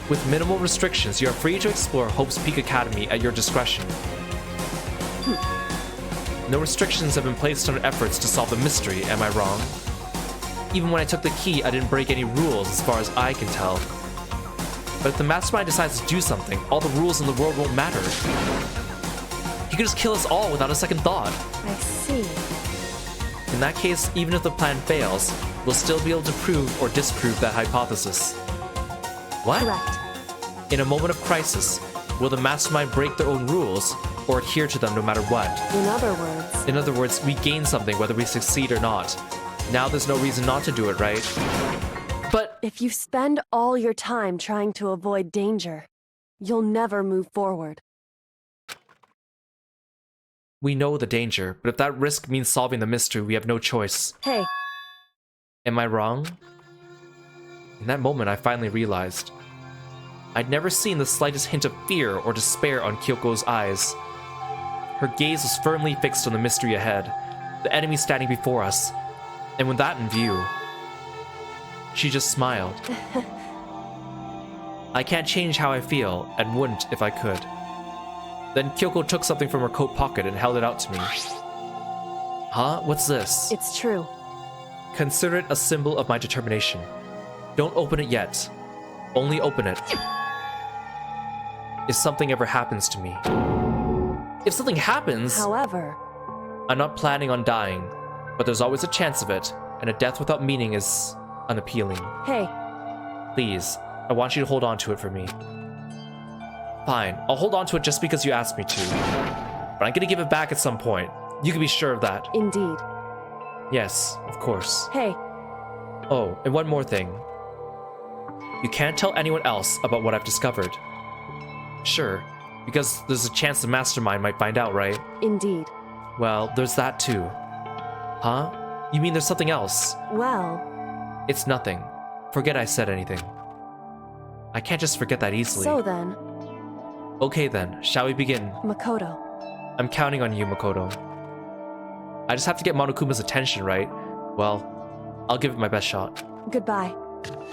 with minimal restrictions, you are free to explore Hope's Peak Academy at your discretion. No restrictions have been placed on efforts to solve the mystery, am I wrong? Even when I took the key, I didn't break any rules as far as I can tell. But if the mastermind decides to do something, all the rules in the world won't matter. He could just kill us all without a second thought. I see. In that case, even if the plan fails, we'll still be able to prove or disprove that hypothesis. What? Correct. In a moment of crisis, will the mastermind break their own rules or adhere to them no matter what? In other words, we gain something whether we succeed or not. Now there's no reason not to do it, right? But if you spend all your time trying to avoid danger, you'll never move forward. we know the danger, but if that risk means solving the mystery, we have no choice. Hey. Am I wrong? In that moment, I finally realized. I'd never seen the slightest hint of fear or despair on Kyoko's eyes. Her gaze was firmly fixed on the mystery ahead, the enemy standing before us, and with that in view, she just smiled. I can't change how I feel, and wouldn't if I could. Then Kyoko took something from her coat pocket and held it out to me. Huh? What's this? It's true. Consider it a symbol of my determination. Don't open it yet. Only open it if something ever happens to me. If something happens... However... I'm not planning on dying, but there's always a chance of it, and a death without meaning is unappealing. Hey. Please, I want you to hold on to it for me. Fine, I'll hold on to it just because you asked me to. But I'm gonna give it back at some point. You can be sure of that. Indeed. Yes, of course. Hey. Oh, and one more thing. You can't tell anyone else about what I've discovered. Sure, because there's a chance the mastermind might find out, right? Indeed. Well, there's that too. Huh? You mean there's something else? Well... It's nothing. Forget I said anything. I can't just forget that easily. So then... Okay then, shall we begin? Makoto. I'm counting on you, Makoto. I just have to get Monokuma's attention, right? Well, I'll give it my best shot. Goodbye.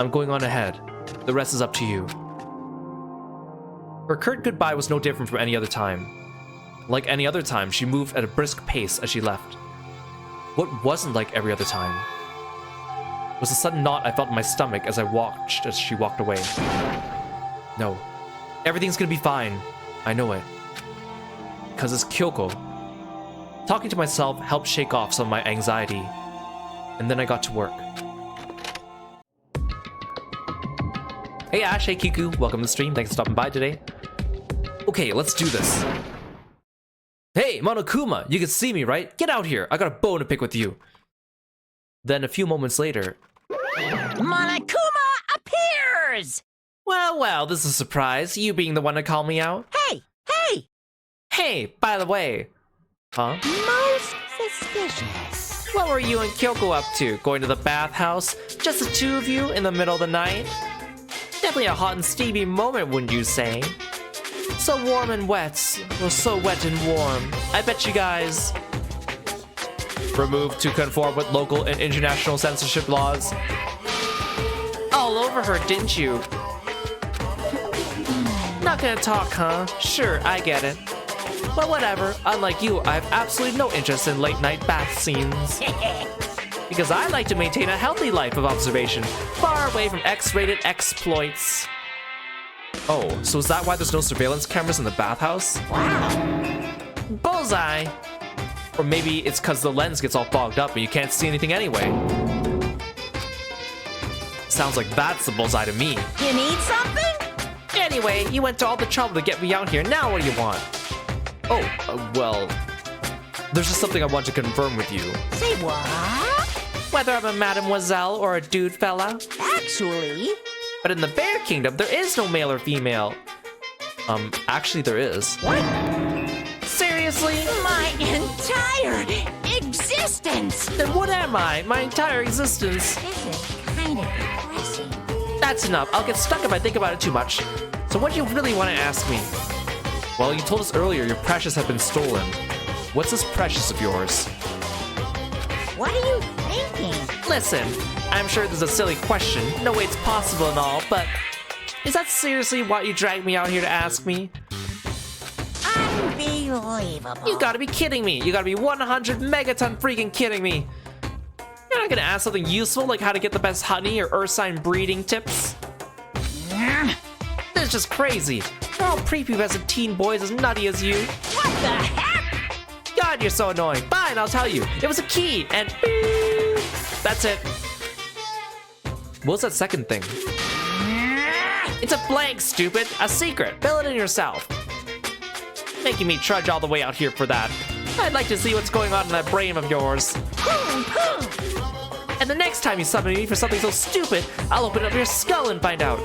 I'm going on ahead. The rest is up to you. Her curt goodbye was no different from any other time. Like any other time, she moved at a brisk pace as she left. What wasn't like every other time was the sudden knot I felt in my stomach as I watched as she walked away. No, everything's gonna be fine. I know it. 'Cause it's Kyoko. Talking to myself helped shake off some of my anxiety, and then I got to work. Hey Ash, hey Kiku, welcome to the stream, thanks for stopping by today. Okay, let's do this. Hey, Monokuma, you can see me, right? Get out here, I got a bone to pick with you. Then a few moments later... Monokuma appears! Well, well, this is a surprise, you being the one to call me out. Hey, hey! Hey, by the way... Huh? Most suspicious. What were you and Kyoko up to? Going to the bathhouse? Just the two of you in the middle of the night? Definitely a hot and steamy moment, wouldn't you say? So warm and wet. Well, so wet and warm. I bet you guys... Removed to conform with local and international censorship laws. All over her, didn't you? Not gonna talk, huh? Sure, I get it. But whatever, unlike you, I have absolutely no interest in late-night bath scenes. Because I like to maintain a healthy life of observation, far away from X-rated exploits. Oh, so is that why there's no surveillance cameras in the bathhouse? Wow. Bullseye! Or maybe it's because the lens gets all fogged up and you can't see anything anyway. Sounds like that's the bullseye to me. You need something? Anyway, you went to all the trouble to get me out here. Now what do you want? Oh, well, there's just something I want to confirm with you. Say what? Whether I'm a mademoiselle or a dude fella. Actually, But in the Bear Kingdom, there is no male or female. Actually there is. what? Seriously? My entire existence! Then what am I? My entire existence? This is kind of depressing. That's enough. I'll get stuck if I think about it too much. So what do you really want to ask me? Well, you told us earlier your precious had been stolen. What's this precious of yours? What are you thinking? Listen, I'm sure this is a silly question. No way it's possible and all, but is that seriously why you dragged me out here to ask me? Unbelievable. You gotta be kidding me. You gotta be 100 megaton freaking kidding me. You're not gonna ask something useful like how to get the best honey or ursine breeding tips? This is just crazy. They're all prepubescent teen boys as nutty as you. What the heck? God, you're so annoying. Fine, I'll tell you. It was a key, and beep. That's it. What was that second thing? It's a blank, stupid. A secret. Fill it in yourself. Making me trudge all the way out here for that. I'd like to see what's going on in that brain of yours. And the next time you summon me for something so stupid, I'll open up your skull and find out.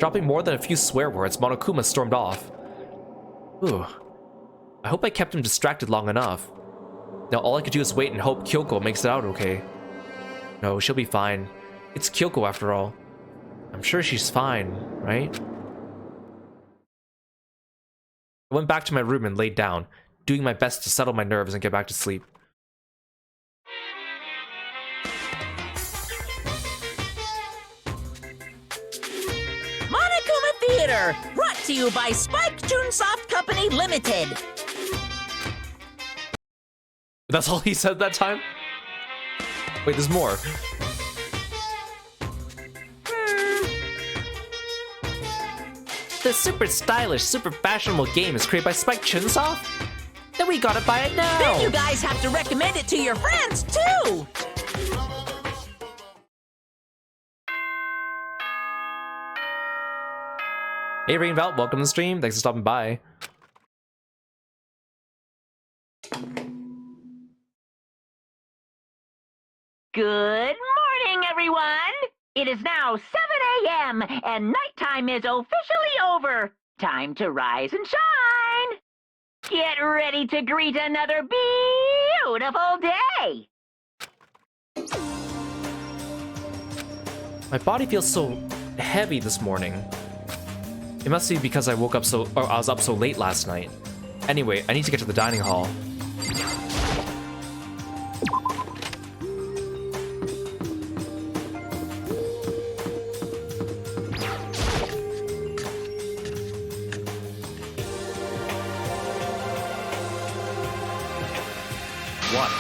Dropping more than a few swear words, Monokuma stormed off. Ooh. I hope I kept him distracted long enough. Now all I could do is wait and hope Kyoko makes it out okay. No, she'll be fine. It's Kyoko after all. I'm sure she's fine, right? I went back to my room and laid down, doing my best to settle my nerves and get back to sleep. Monokuma Theater, brought to you by Spike Chunsoft Company Limited. That's all he said that time? Wait, there's more. This super stylish, super fashionable game is created by Spike Chunsoft? Then we gotta buy it now! Then you guys have to recommend it to your friends, too! Hey Rainbelt, welcome to the stream. Thanks for stopping by. Good morning, everyone! It is now 7 a.m. and nighttime is officially over. Time to rise and shine! Get ready to greet another beautiful day! My body feels so heavy this morning. It must be because I woke up I was up so late last night. Anyway, I need to get to the dining hall. What?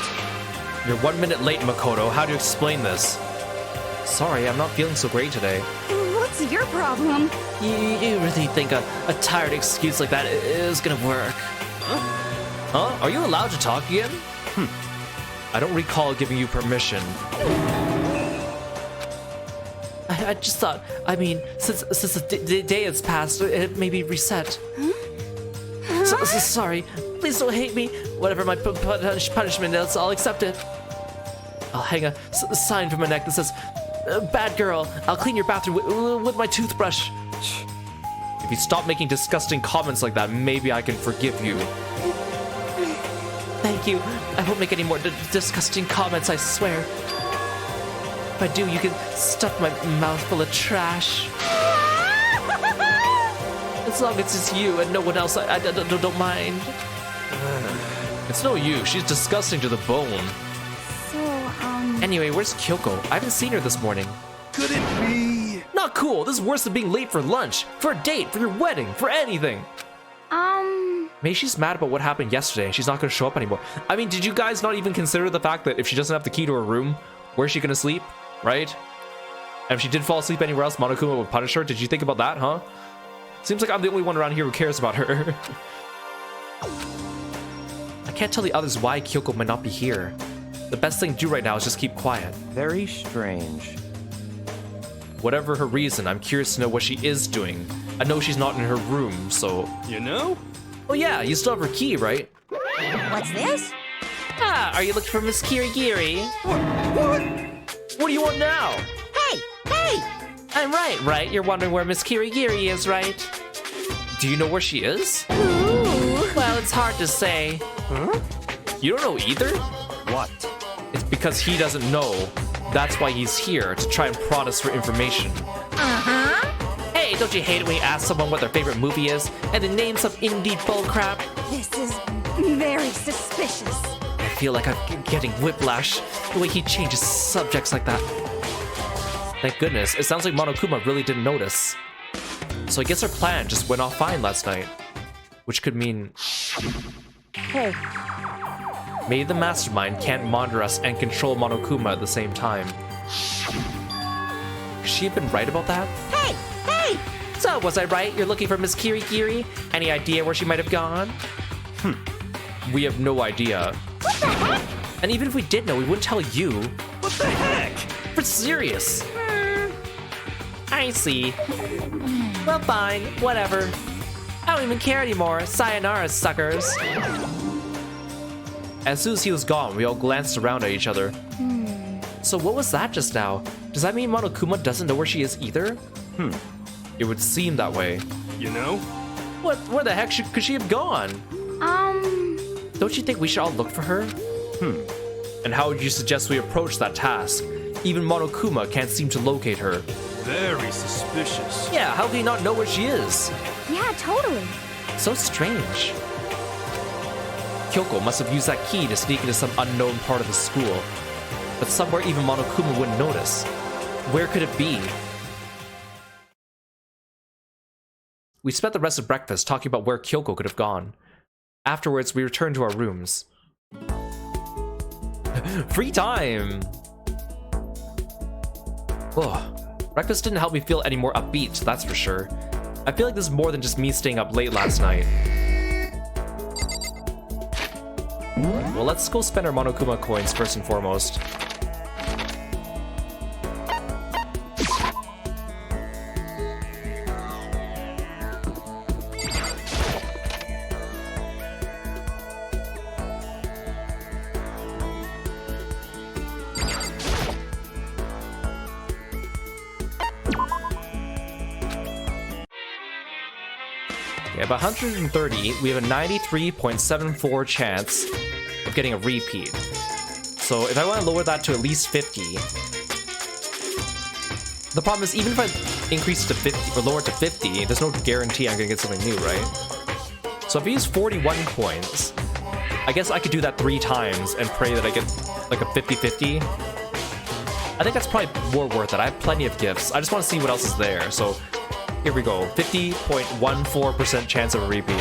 You're 1 minute late, Makoto. How do you explain this? Sorry, I'm not feeling so great today. What's your problem? You really think a tired excuse like that is gonna work? Huh? Are you allowed to talk again? I don't recall giving you permission. I just thought, I mean, since the day has passed, it may be reset. Sorry, please don't hate me. Whatever my punishment is, I'll accept it. I'll hang a sign from my neck that says, "Bad girl, I'll clean your bathroom with my toothbrush." If you stop making disgusting comments like that, maybe I can forgive you. Thank you. I won't make any more disgusting comments, I swear. If I do, you can stuff my mouth full of trash. As long as it's you and no one else, I don't mind. It's no you. She's disgusting to the bone. So, Anyway, where's Kyoko? I haven't seen her this morning. Could it be? Not cool. This is worse than being late for lunch, for a date, for your wedding, for anything. Maybe she's mad about what happened yesterday and she's not going to show up anymore. I mean, did you guys not even consider the fact that if she doesn't have the key to her room, where's she going to sleep, right? And if she did fall asleep anywhere else, Monokuma would punish her. Did you think about that, huh? Seems like I'm the only one around here who cares about her. I can't tell the others why Kyoko might not be here. The best thing to do right now is just keep quiet. Very strange. Whatever her reason, I'm curious to know what she is doing. I know she's not in her room, so... You know? Oh yeah, you still have her key, right? What's this? Ah, are you looking for Miss Kirigiri? What do you want now? Hey! Hey! I'm right? You're wondering where Miss Kirigiri is, right? Do you know where she is? Ooh. Well, it's hard to say. Huh? You don't know either? What? It's because he doesn't know. That's why he's here, to try and prod us for information. Uh-huh. Hey, don't you hate it when you ask someone what their favorite movie is, and then name some indie bullcrap? This is very suspicious. I feel like I'm getting whiplash, the way he changes subjects like that. Thank goodness, it sounds like Monokuma really didn't notice. So I guess our plan just went off fine last night. Which could mean... Hey, maybe the mastermind can't monitor us and control Monokuma at the same time. Could she have been right about that? Hey! Hey! So, was I right? You're looking for Miss Kirigiri? Any idea where she might have gone? We have no idea. What the heck? And even if we did know, we wouldn't tell you. What the heck? We're serious. I see. Well, fine. Whatever. I don't even care anymore. Sayonara, suckers. As soon as he was gone, we all glanced around at each other. So what was that just now? Does that mean Monokuma doesn't know where she is either? It would seem that way. You know? Where the heck could she have gone? Don't you think we should all look for her? And how would you suggest we approach that task? Even Monokuma can't seem to locate her. Very suspicious. Yeah, how can he not know where she is? Yeah, totally. So strange. Kyoko must have used that key to sneak into some unknown part of the school. But somewhere even Monokuma wouldn't notice. Where could it be? We spent the rest of breakfast talking about where Kyoko could have gone. Afterwards, we returned to our rooms. Free time! Oh, breakfast didn't help me feel any more upbeat, that's for sure. I feel like this is more than just me staying up late last night. Well, let's go spend our Monokuma coins first and foremost. Okay, about 130, we have a 93.74 chance of getting a repeat. So if I want to lower that to at least 50, the problem is even if I increase it to 50 or lower it to 50, there's no guarantee I'm gonna get something new, right? So if I use 41 coins, I guess I could do that 3 times and pray that I get like a 50-50. I think that's probably more worth it. I have plenty of gifts. I just want to see what else is there. So here we go. 50.14% chance of a repeat.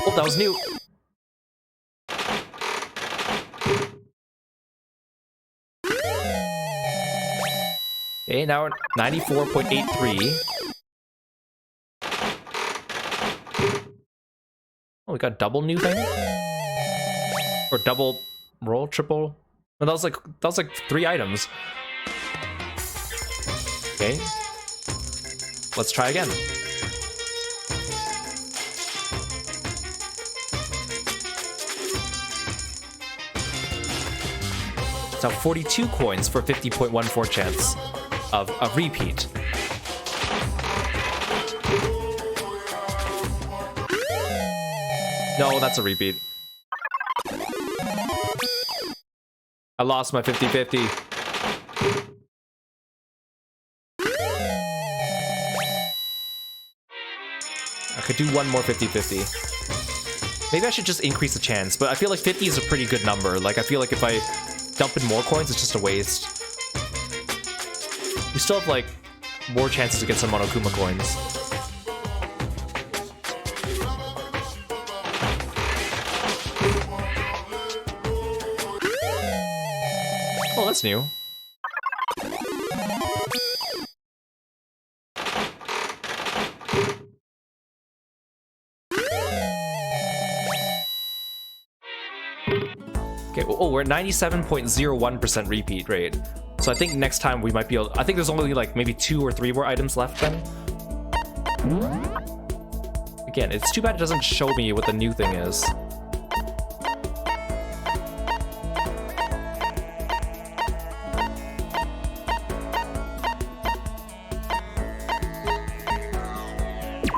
Oh, that was new. Okay, now we're 94.83. Oh, we got double new thing? Or double roll, triple? No, that was like 3 items. Okay. Let's try again. It's now 42 coins for 50.14 chance of a repeat. No, that's a repeat. I lost my 50-50. I could do one more 50-50. Maybe I should just increase the chance, but I feel like 50 is a pretty good number. Like, I feel like if I dump in more coins, it's just a waste. We still have, like, more chances to get some Monokuma coins. Oh, that's new. Okay, oh, we're at 97.01% repeat rate. So I think next time we might be able... I think there's only like maybe 2 or 3 more items left then. Again, it's too bad it doesn't show me what the new thing is.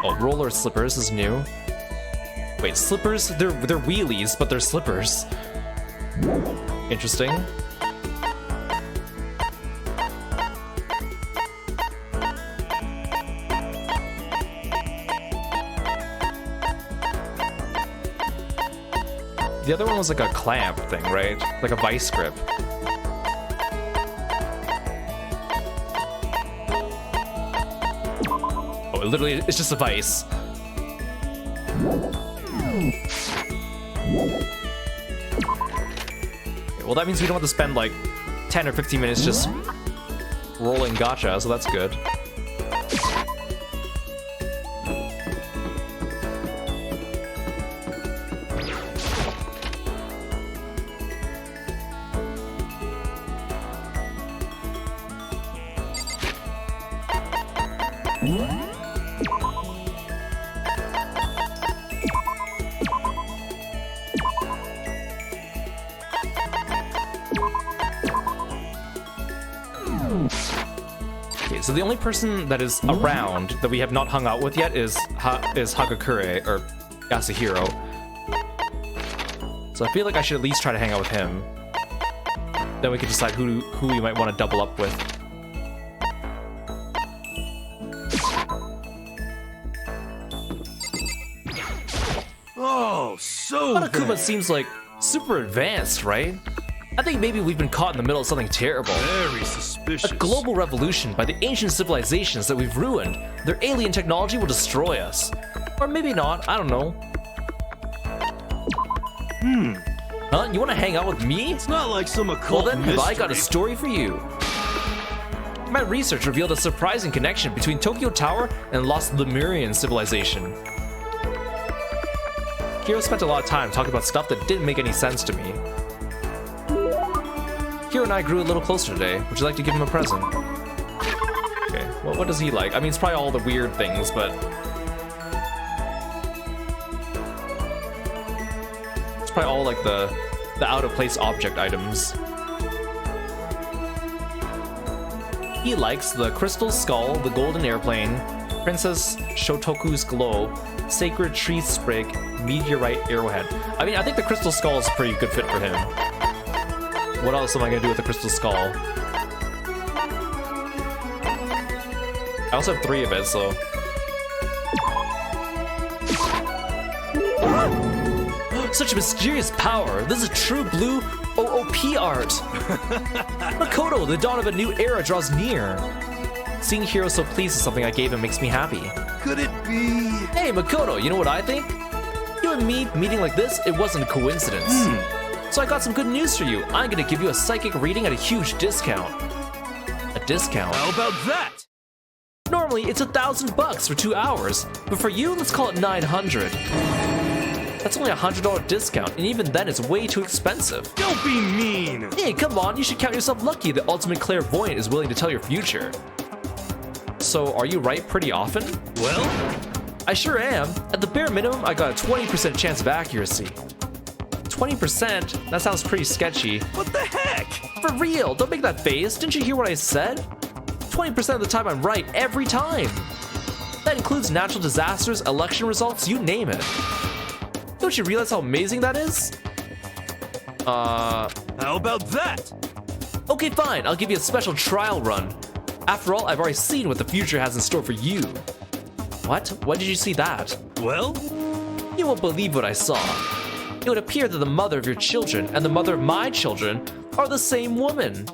Oh, roller slippers is new. Wait, slippers? They're wheelies, but they're slippers. Interesting. The other one was like a clamp thing, right? Like a vice grip. Oh, literally, it's just a vice. Okay, well, that means we don't have to spend like 10 or 15 minutes just rolling gacha, so that's good. Okay, so the only person that is around that we have not hung out with yet is Hagakure, or Yasuhiro. So I feel like I should at least try to hang out with him. Then we can decide who we might want to double up with. Oh, so Monokuma bad. seems like super advanced, right? I think maybe we've been caught in the middle of something terrible. Very suspicious. A global revolution by the ancient civilizations that we've ruined. Their alien technology will destroy us. Or maybe not, I don't know. Huh? You want to hang out with me? It's not like some Well occult then, have I got a mystery. story for you. My research revealed a surprising connection between Tokyo Tower and Lost Lemurian civilization. Kiro spent a lot of time talking about stuff that didn't make any sense to me. Kiro and I grew a little closer today. Would you like to give him a present? Okay, well, what does he like? I mean, it's probably all the weird things, but... it's probably all like the out-of-place object items. He likes the crystal skull, the golden airplane, Princess Shotoku's globe, sacred tree sprig, meteorite arrowhead. I mean, I think the crystal skull is a pretty good fit for him. What else am I gonna do with the crystal skull? I also have 3 of it, so... Such a mysterious power! This is true blue OOP art! Makoto, the dawn of a new era draws near! Seeing Hiro so pleased with something I gave him makes me happy. Could it be? Hey Makoto, you know what I think? You and me meeting like this, it wasn't a coincidence. So I got some good news for you. I'm gonna give you a psychic reading at a huge discount. A discount? How about that? Normally, it's $1,000 for 2 hours, but for you, let's call it $900. That's only a $100 discount, and even then, it's way too expensive. Don't be mean. Hey, come on, you should count yourself lucky the ultimate clairvoyant is willing to tell your future. So, are you right pretty often? Well, I sure am. At the bare minimum, I got a 20% chance of accuracy. 20%? That sounds pretty sketchy. what the heck? For real, don't make that face. Didn't you hear what I said? 20% of the time I'm right every time. That includes natural disasters, election results, you name it. Don't you realize how amazing that is? How about that? Okay, fine. I'll give you a special trial run. After all, I've already seen what the future has in store for you. What? When did you see that? Well, You won't believe what I saw. It would appear that the mother of your children and the mother of my children are the same woman.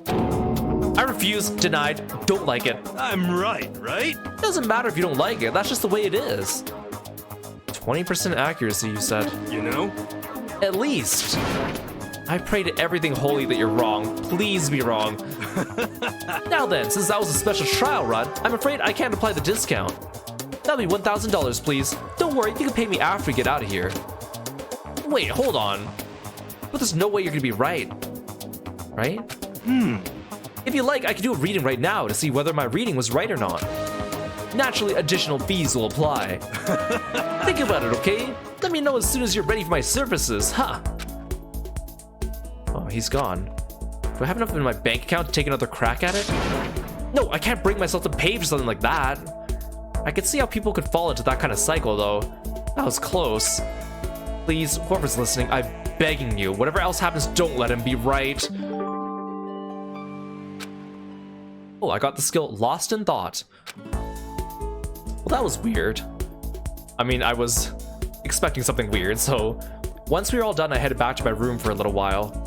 I refuse, denied, don't like it. I'm right? Doesn't matter if you don't like it, that's just the way it is. 20% accuracy, you said. You know? At least. I pray to everything holy that you're wrong. Please be wrong. Now then, since that was a special trial run, I'm afraid I can't apply the discount. That'll be $1,000, please. Don't worry, you can pay me after we get out of here. Wait, hold on. But there's no way you're gonna be right. Right? If you like, I can do a reading right now to see whether my reading was right or not. Naturally, additional fees will apply. Think about it, okay? Let me know as soon as you're ready for my services, huh? Oh, he's gone. Do I have enough in my bank account to take another crack at it? No, I can't bring myself to pay for something like that. I could see how people could fall into that kind of cycle, though. That was close. Please, whoever's listening, I'm begging you. Whatever else happens, don't let him be right. Oh, I got the skill Lost in Thought. Well, that was weird. I mean, I was expecting something weird, so once we were all done, I headed back to my room for a little while.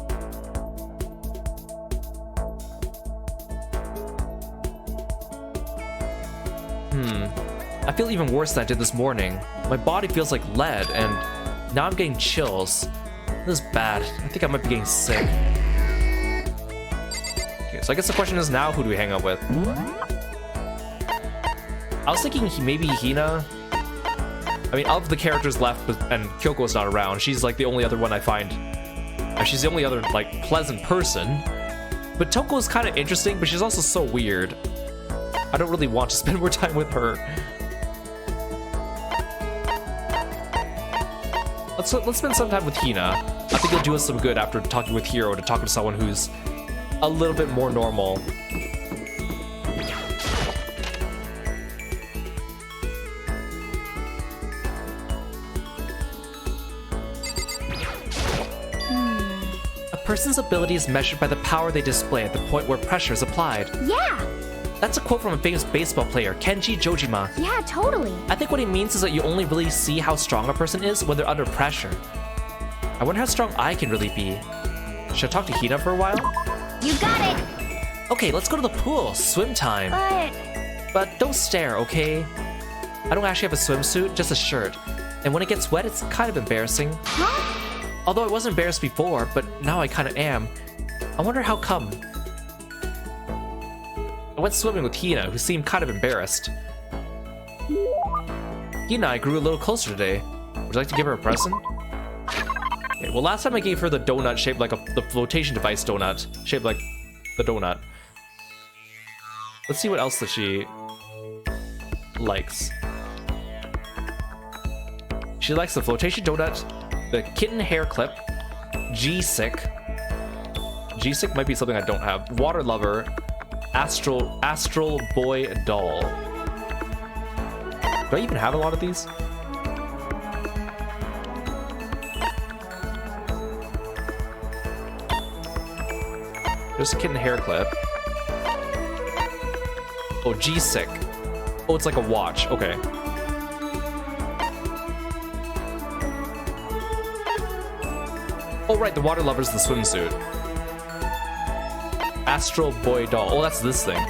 I feel even worse than I did this morning. My body feels like lead, and now I'm getting chills. This is bad. I think I might be getting sick. Okay, so I guess the question is now, who do we hang out with? I was thinking maybe Hina. I mean, of the characters left, and Kyoko's not around, she's like the only other one I find. She's the only other like pleasant person. But Toko's kind of interesting, but she's also so weird. I don't really want to spend more time with her. Let's spend some time with Hina. I think it'll do us some good after talking with Kiro to talk to someone who's a little bit more normal. A person's ability is measured by the power they display at the point where pressure is applied. Yeah. That's a quote from a famous baseball player, Kenji Jojima. Yeah, totally. I think what he means is that you only really see how strong a person is when they're under pressure. I wonder how strong I can really be. Should I talk to Hina for a while? You got it. Okay, let's go to the pool. Swim time. But don't stare, okay? I don't actually have a swimsuit, just a shirt. And when it gets wet, it's kind of embarrassing. Huh? Although I was embarrassed before, but now I kind of am. I wonder how come. I went swimming with Hina, who seemed kind of embarrassed. Hina and I grew a little closer today. Would you like to give her a present? Okay, well, last time I gave her the donut shaped like the flotation device donut, shaped like the donut. Let's see what else that she likes. She likes the flotation donut, the kitten hair clip, G-Sick. G-Sick might be something I don't have. Water lover, Astral Boy doll. Do I even have a lot of these? There's a kitten hair clip. Oh, G-Sick. Oh, it's like a watch. Okay. Oh, right, the water lover's the swimsuit. Astral Boy doll. Oh, that's this thing.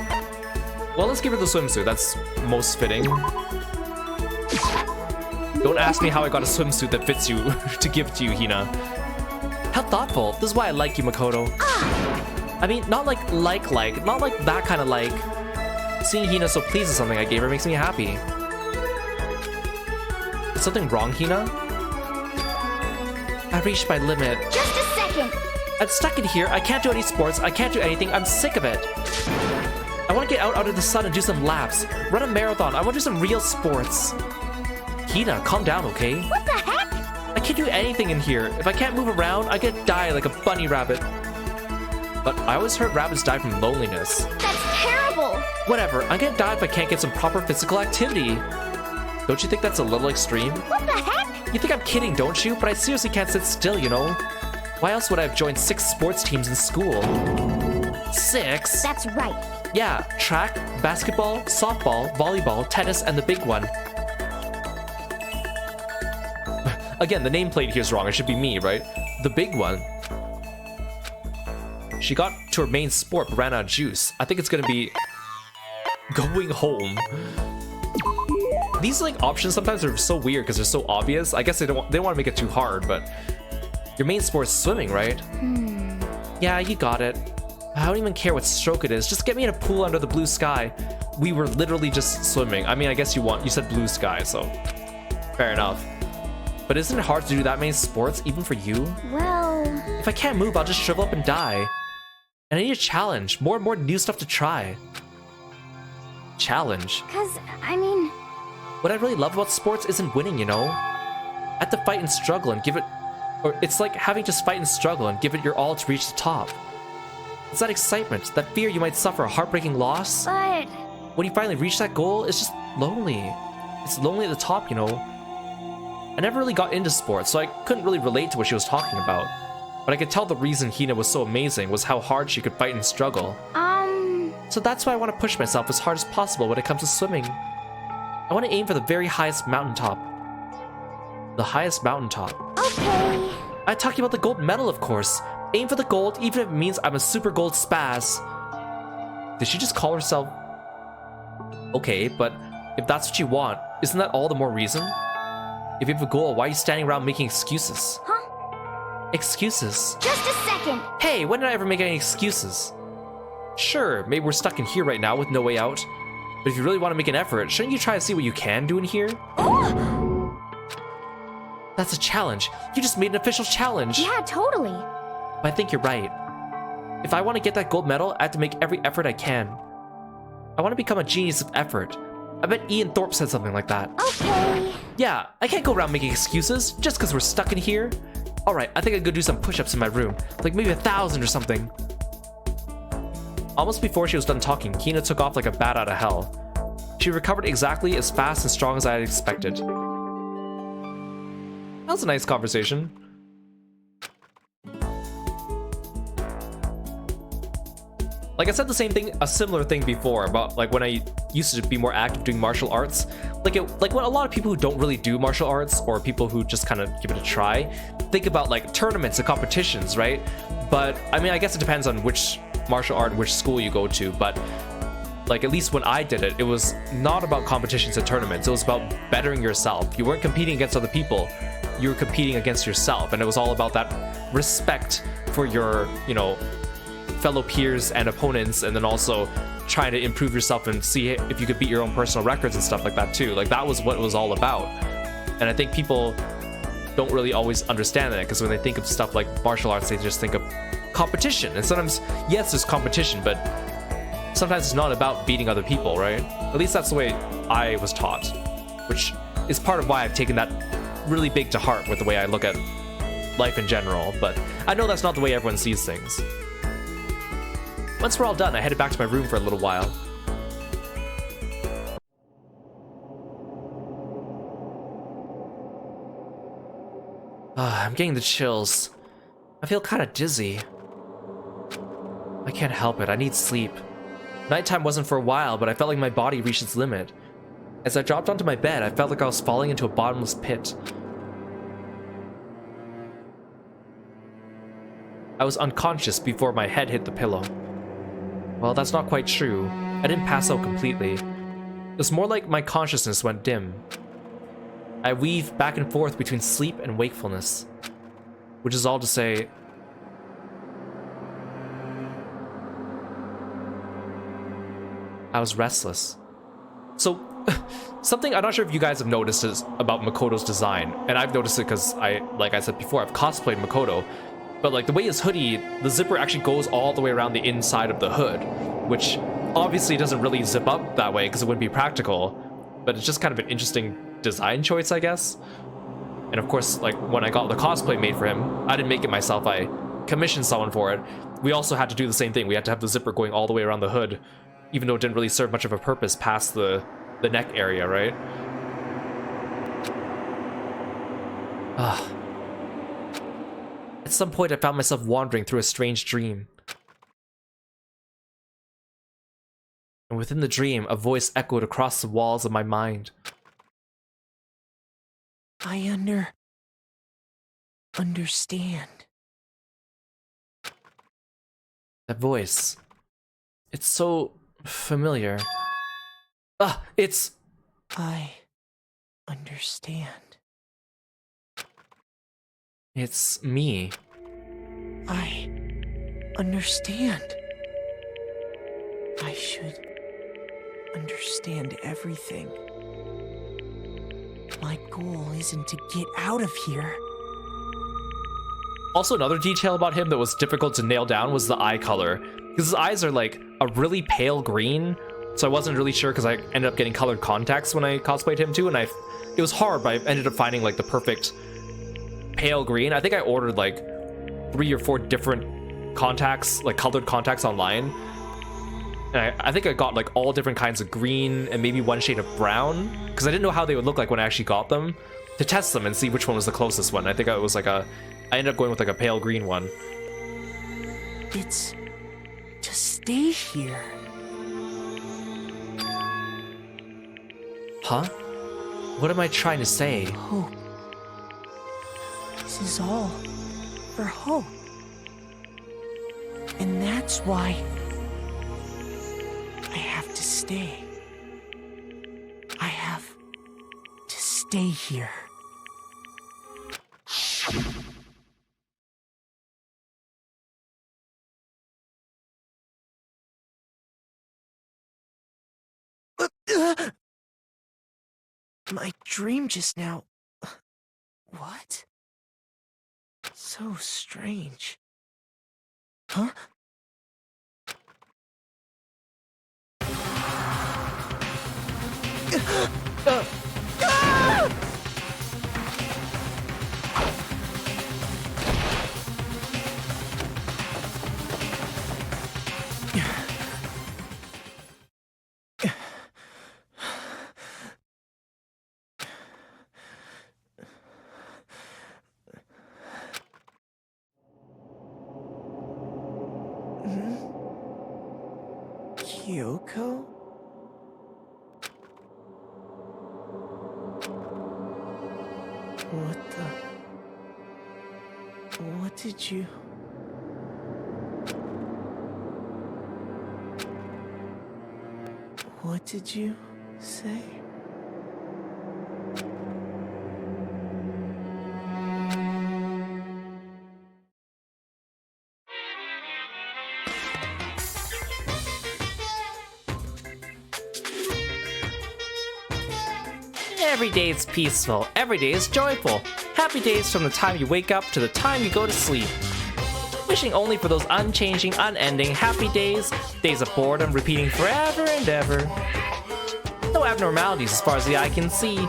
Well, let's give her the swimsuit. That's most fitting. Don't ask me how I got a swimsuit that fits you to give to you, Hina. How thoughtful. This is why I like you, Makoto. I mean, not like, not like that kind of like. Seeing Hina so pleased with something I gave her makes me happy. Is something wrong, Hina? I reached my limit. Just a second. I'm stuck in here. I can't do any sports. I can't do anything. I'm sick of it. I want to get out of the sun and do some laps. Run a marathon. I want to do some real sports. Hina, calm down, okay? What the heck? I can't do anything in here. If I can't move around, I get die like a bunny rabbit. But I always heard rabbits die from loneliness. That's terrible. Whatever. I'm gonna die if I can't get some proper physical activity. Don't you think that's a little extreme? What the heck? You think I'm kidding, don't you? But I seriously can't sit still, you know? Why else would I have joined 6 sports teams in school? 6? That's right. Yeah, track, basketball, softball, volleyball, tennis, and the big one. Again, the nameplate here is wrong. It should be me, right? The big one. She got to her main sport but ran out of juice. I think it's gonna be going home. These like options sometimes are so weird because they're so obvious. I guess they don't want to make it too hard, but your main sport is swimming, right? Yeah, you got it. I don't even care what stroke it is. Just get me in a pool under the blue sky. We were literally just swimming. I mean, I guess you said blue sky, so fair enough. But isn't it hard to do that many sports, even for you? Well... If I can't move, I'll just shrivel up and die. And I need a challenge. More and more new stuff to try. Challenge. Cause, I mean, What I really love about sports isn't winning, you know? I have to fight and struggle and give it... Or it's like having to fight and struggle and give it your all to reach the top. It's that excitement, that fear you might suffer a heartbreaking loss. but When you finally reach that goal, it's just lonely. It's lonely at the top, you know? I never really got into sports, so I couldn't really relate to what she was talking about. But I could tell the reason Hina was so amazing was how hard she could fight and struggle. So that's why I want to push myself as hard as possible when it comes to swimming. I want to aim for the very highest mountaintop. The highest mountaintop. okay. I talked about the gold medal, of course. Aim for the gold, even if it means I'm a super gold spaz. Did she just call herself... Okay, but if that's what you want, isn't that all the more reason? If you have a goal, why are you standing around making excuses? Huh? Excuses? Just a second. Hey, when did I ever make any excuses? Sure, maybe we're stuck in here right now with no way out. But if you really want to make an effort, shouldn't you try to see what you can do in here? Oh! That's a challenge. You just made an official challenge. Yeah, totally. But I think you're right. If I want to get that gold medal, I have to make every effort I can. I want to become a genius of effort. I bet Ian Thorpe said something like that. Okay. Yeah, I can't go around making excuses just because we're stuck in here. Alright, I think I'd go do some push-ups in my room. Like maybe 1,000 or something. Almost before she was done talking, Hina took off like a bat out of hell. She recovered exactly as fast and strong as I had expected. That was a nice conversation. Like I said a similar thing before about like when I used to be more active doing martial arts. Like when a lot of people who don't really do martial arts or people who just kind of give it a try, think about like tournaments and competitions, right? But I mean, I guess it depends on which martial art and which school you go to, but like at least when I did it, it was not about competitions and tournaments. It was about bettering yourself. You weren't competing against other people. You were competing against yourself, and it was all about that respect for your, you know, fellow peers and opponents, and then also trying to improve yourself and see if you could beat your own personal records and stuff like that too. Like that was what it was all about. And I think people don't really always understand that, because when they think of stuff like martial arts, they just think of competition. And sometimes, yes, there's competition, but sometimes it's not about beating other people, right? At least that's the way I was taught, which is part of why I've taken that really big to heart with the way I look at life in general. But I know that's not the way everyone sees things. Once we're all done, I headed back to my room for a little while. I'm getting the chills. I feel kind of dizzy. I can't help it, I need sleep. Nighttime wasn't for a while, but I felt like my body reached its limit. As I dropped onto my bed, I felt like I was falling into a bottomless pit. I was unconscious before my head hit the pillow. Well, that's not quite true. I didn't pass out completely. It was more like my consciousness went dim. I weaved back and forth between sleep and wakefulness. Which is all to say, I was restless. So, something I'm not sure if you guys have noticed is about Makoto's design, and I've noticed it because like I said before, I've cosplayed Makoto. But like the way his hoodie, the zipper actually goes all the way around the inside of the hood, which obviously doesn't really zip up that way because it wouldn't be practical, but it's just kind of an interesting design choice, I guess. And of course, like when I got the cosplay made for him, I didn't make it myself, I commissioned someone for it. We also had to do the same thing. We had to have the zipper going all the way around the hood, even though it didn't really serve much of a purpose past the neck area, right? At some point, I found myself wandering through a strange dream. And within the dream, a voice echoed across the walls of my mind. I understand. That voice. It's so familiar. It's... I understand. It's me. I understand. I should understand everything. My goal isn't to get out of here. Also, another detail about him that was difficult to nail down was the eye color. Because his eyes are like a really pale green, so I wasn't really sure because I ended up getting colored contacts when I cosplayed him too, and it was hard, but I ended up finding like the perfect pale green. I think I ordered like 3 or 4 different contacts, like colored contacts online. And I think I got like all different kinds of green and maybe 1 shade of brown, because I didn't know how they would look like when I actually got them, to test them and see which one was the closest one. I think it was like I ended up going with like a pale green one. It's to stay here. Huh? What am I trying to say? Hope. This is all for Hope. And that's why I have to stay. I have to stay here. My dream just now. What? So strange. Huh? Kyoko? What the... What did you... What did you say? Every day is peaceful, every day is joyful. Happy days from the time you wake up to the time you go to sleep. Wishing only for those unchanging, unending, happy days, days of boredom repeating forever and ever. No abnormalities as far as the eye can see.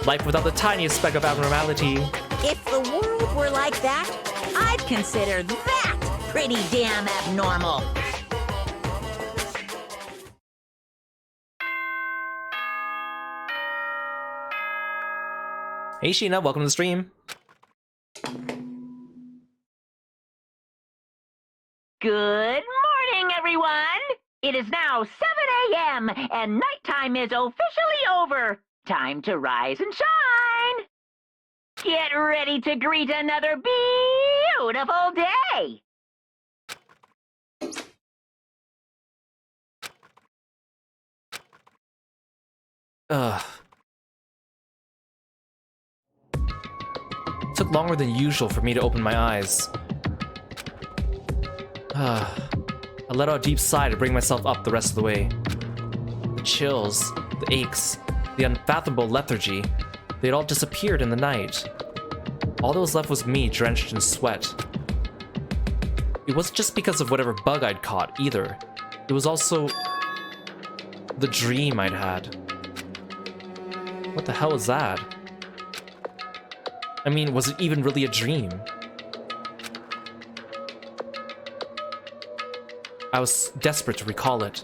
Life without the tiniest speck of abnormality. If the world were like that, I'd consider that pretty damn abnormal. Hey Sheena, welcome to the stream. Good morning, everyone! It is now 7 a.m. and nighttime is officially over. Time to rise and shine! Get ready to greet another beautiful day! Ugh. It took longer than usual for me to open my eyes. I let out a deep sigh to bring myself up the rest of the way. The chills, the aches, the unfathomable lethargy, they had all disappeared in the night. All that was left was me drenched in sweat. It wasn't just because of whatever bug I'd caught, either. It was also the dream I'd had. What the hell is that? I mean, was it even really a dream? I was desperate to recall it.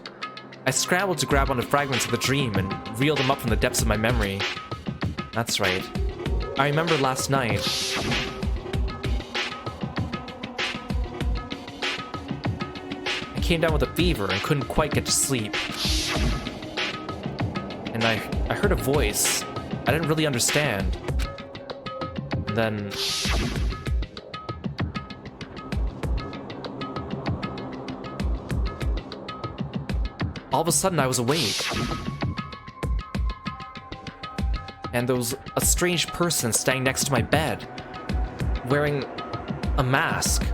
I scrambled to grab onto fragments of the dream and reel them up from the depths of my memory. That's right. I remember last night. I came down with a fever and couldn't quite get to sleep. And I heard a voice I didn't really understand. And then... all of a sudden I was awake. And there was a strange person standing next to my bed, wearing a mask.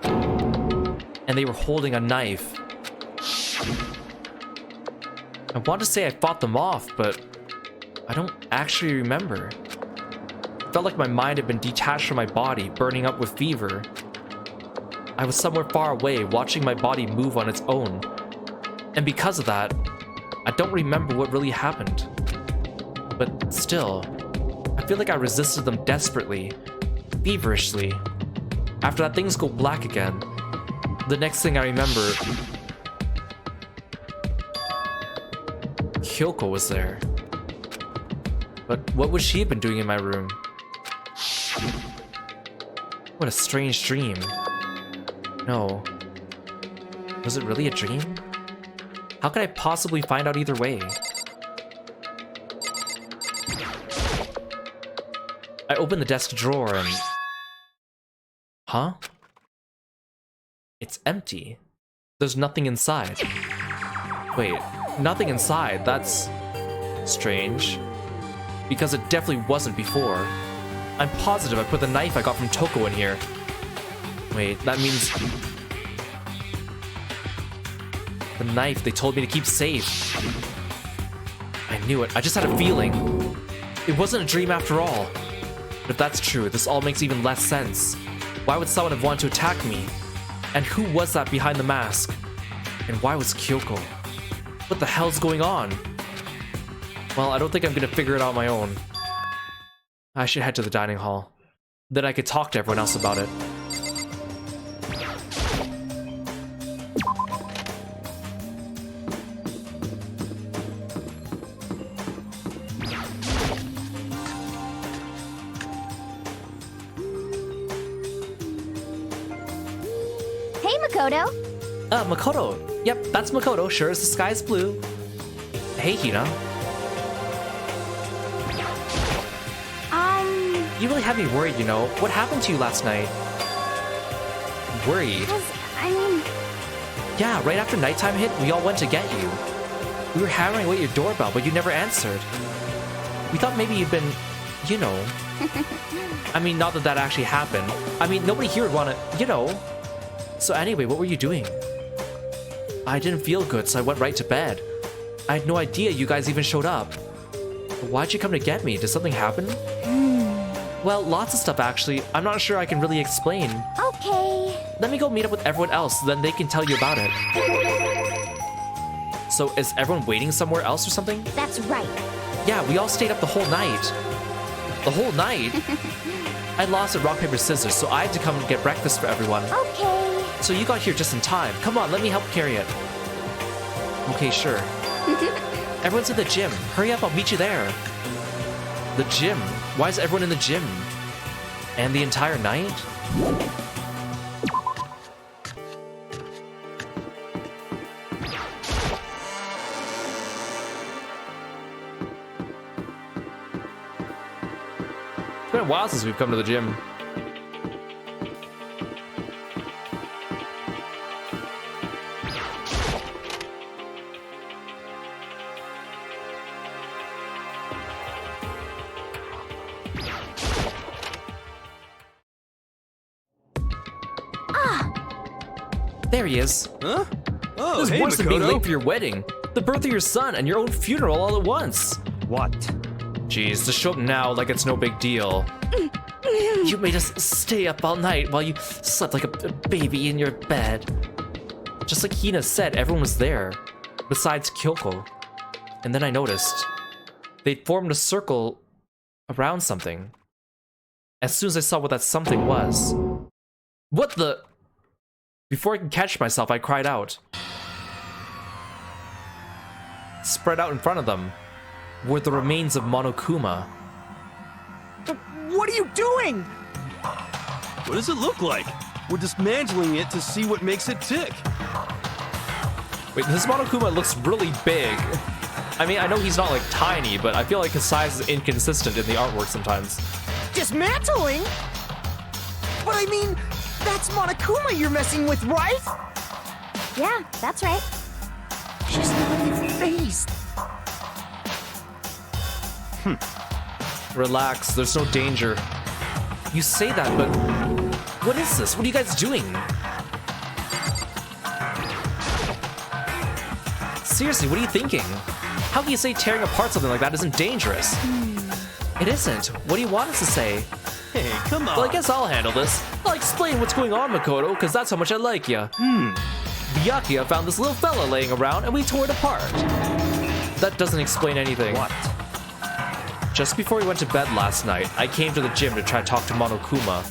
And they were holding a knife. I want to say I fought them off, but I don't actually remember. It felt like my mind had been detached from my body, burning up with fever. I was somewhere far away, watching my body move on its own. And because of that, I don't remember what really happened. But still, I feel like I resisted them desperately, feverishly. After that, things go black again. The next thing I remember, Kyoko was there. But what would she have been doing in my room? What a strange dream. No. Was it really a dream? How could I possibly find out either way? I opened the desk drawer and... Huh? It's empty. There's nothing inside. Wait, nothing inside? That's... strange. Because it definitely wasn't before. I'm positive I put the knife I got from Toko in here. Wait, that means... the knife they told me to keep safe. I knew it. I just had a feeling. It wasn't a dream after all. But if that's true, this all makes even less sense. Why would someone have wanted to attack me? And who was that behind the mask? And why was Kyoko? What the hell's going on? Well, I don't think I'm gonna figure it out on my own. I should head to the dining hall. Then I could talk to everyone else about it. Hey, Makoto. Makoto. Yep, that's Makoto, sure as the sky's blue. Hey, Hina. You really had me worried, you know. What happened to you last night? Worried? Yeah, right after nighttime hit, we all went to get you. We were hammering away at your doorbell, but you never answered. We thought maybe you'd been, you know. I mean, not that that actually happened. I mean, nobody here would want to, you know. So anyway, what were you doing? I didn't feel good, so I went right to bed. I had no idea you guys even showed up. Why'd you come to get me? Did something happen? Well, lots of stuff actually. I'm not sure I can really explain. Okay. Let me go meet up with everyone else, then they can tell you about it. So is everyone waiting somewhere else or something? That's right. Yeah, we all stayed up the whole night. The whole night? I lost at rock, paper, scissors, so I had to come and get breakfast for everyone. Okay. So you got here just in time. Come on, let me help carry it. Okay, sure. Everyone's in the gym. Hurry up, I'll meet you there. The gym? Why is everyone in the gym? And the entire night? It's been a while since we've come to the gym. There he is. Huh? Oh, This is hey, worse than being Makoto. late for your wedding, the birth of your son, and your own funeral all at once. What? Jeez, to show up now like it's no big deal. You made us stay up all night while you slept like a baby in your bed. Just like Hina said, everyone was there, besides Kyoko. And then I noticed they'd formed a circle around something. As soon as I saw what that something was. What the? Before I could catch myself, I cried out. Spread out in front of them were the remains of Monokuma. What are you doing? What does it look like? We're dismantling it to see what makes it tick. Wait, this Monokuma looks really big. I mean, I know he's not like tiny, but I feel like his size is inconsistent in the artwork sometimes. Dismantling? But I mean, that's Monokuma you're messing with, right? Yeah, that's right. She's not phased. Relax, there's no danger. You say that, but what is this? What are you guys doing? Seriously, what are you thinking? How can you say tearing apart something like that isn't dangerous? It isn't. What do you want us to say? Hey, come on. Well, I guess I'll handle this. I'll explain what's going on, Makoto, because that's how much I like ya. Byakuya found this little fella laying around, and we tore it apart. That doesn't explain anything. What? Just before he went to bed last night, I came to the gym to try to talk to Monokuma.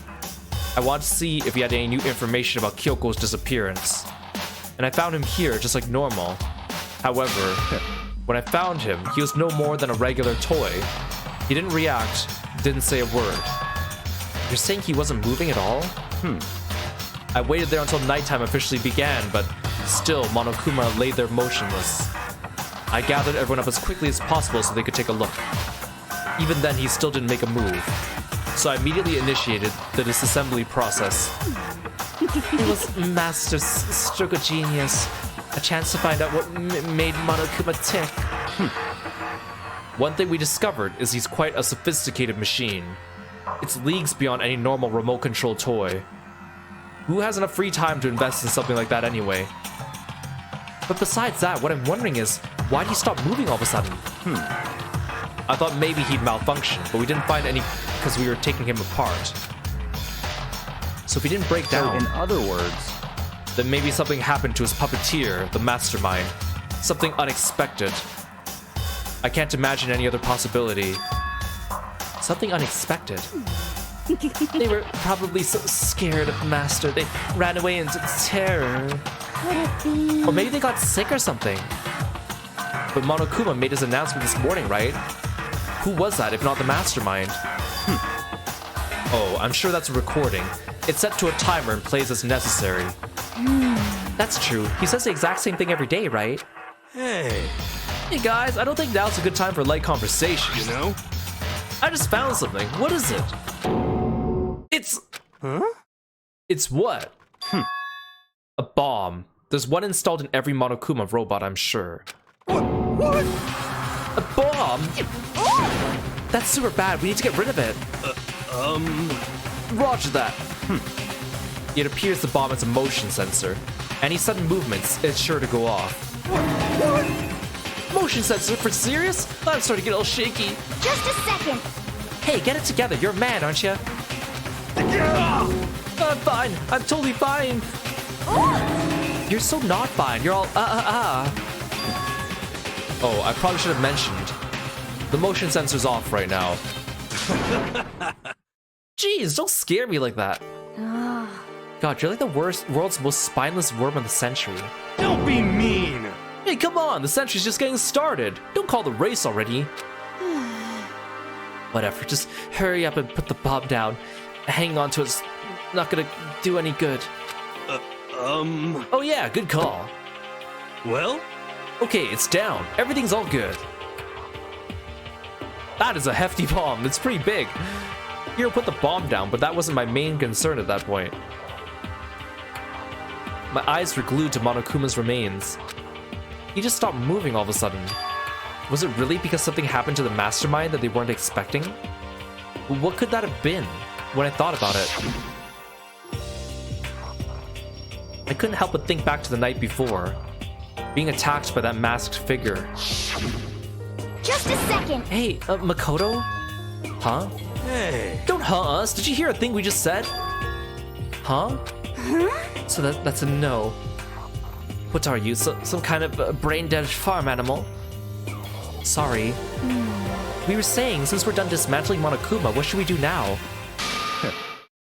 I wanted to see if he had any new information about Kyoko's disappearance. And I found him here, just like normal. However, when I found him, he was no more than a regular toy. He didn't react, didn't say a word. You're saying he wasn't moving at all? I waited there until nighttime officially began, but still Monokuma lay there motionless. I gathered everyone up as quickly as possible so they could take a look. Even then, he still didn't make a move. So I immediately initiated the disassembly process. It was Master Stroke of Genius. A chance to find out what made Monokuma tick. One thing we discovered is he's quite a sophisticated machine. It's leagues beyond any normal remote control toy. Who has enough free time to invest in something like that anyway? But besides that, what I'm wondering is, why did he stop moving all of a sudden? I thought maybe he'd malfunction, but we didn't find any because we were taking him apart. So if he didn't break down, So in other words, then maybe something happened to his puppeteer, the mastermind. Something unexpected. I can't imagine any other possibility. Something unexpected. They were probably so scared of Master, they ran away into terror. Could it be? Or maybe they got sick or something. But Monokuma made his announcement this morning, right? Who was that, if not the mastermind? Oh, I'm sure that's a recording. It's set to a timer and plays as necessary. That's true. He says the exact same thing every day, right? Hey, Hey guys, I don't think now's a good time for light conversation. you know? I just found something. What is it? It's... Huh? It's what? A bomb. There's one installed in every Monokuma robot, I'm sure. What? A bomb? That's super bad. We need to get rid of it. Roger that. It appears the bomb has a motion sensor. Any sudden movements, it's sure to go off. What? Motion sensor? For serious? I'm starting to get all shaky. Just a second. Hey, get it together. You're a man, aren't you? I'm fine. I'm totally fine. You're so not fine. You're all Oh, I probably should have mentioned. The motion sensor's off right now. Jeez, don't scare me like that. God, you're like the world's most spineless worm of the century. Don't be mean. Hey, come on, the century's just getting started. Don't call the race already. Whatever, just hurry up and put the bomb down. Hanging on to it's not gonna do any good. Oh yeah, good call. Well? Okay, it's down. Everything's all good. That is a hefty bomb. It's pretty big. Hiro put the bomb down, but that wasn't my main concern at that point. My eyes were glued to Monokuma's remains. He just stopped moving all of a sudden. Was it really because something happened to the mastermind that they weren't expecting? What could that have been when I thought about it? I couldn't help but think back to the night before, being attacked by that masked figure. Just a second. Hey, Makoto? Huh? Hey. Don't us. Did you hear a thing we just said? Huh? So that's a no. What are you, some kind of brain-dead farm animal? Sorry. We were saying, since we're done dismantling Monokuma, what should we do now?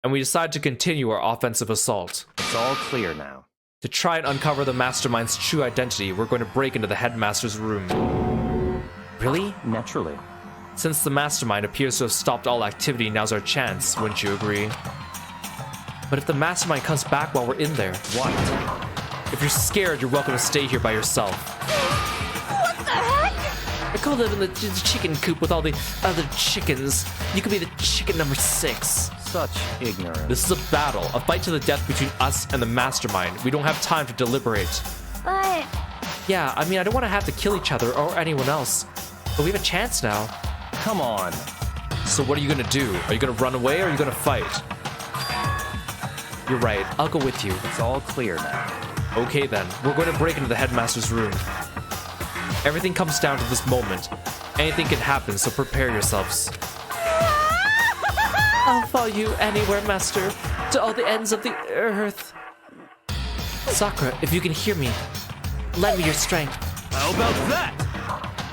And we decided to continue our offensive assault. it's all clear now. To try and uncover the mastermind's true identity, we're going to break into the headmaster's room. Really? Naturally. Since the mastermind appears to have stopped all activity, now's our chance, wouldn't you agree? But if the mastermind comes back while we're in there, What? if you're scared, you're welcome to stay here by yourself. What the heck? Or go live in the chicken coop with all the other chickens. You could be the chicken number 6. Such ignorance. This is a battle, a fight to the death between us and the mastermind. We don't have time to deliberate. But Yeah, I mean, I don't want to have to kill each other or anyone else. But we have a chance now. Come on. So what are you gonna do? Are you gonna run away or are you gonna fight? You're right, I'll go with you. It's all clear now. Okay then, we're going to break into the headmaster's room. Everything comes down to this moment. Anything can happen, so prepare yourselves. I'll follow you anywhere, Master, to all the ends of the earth. Sakura, if you can hear me, lend me your strength. How about that?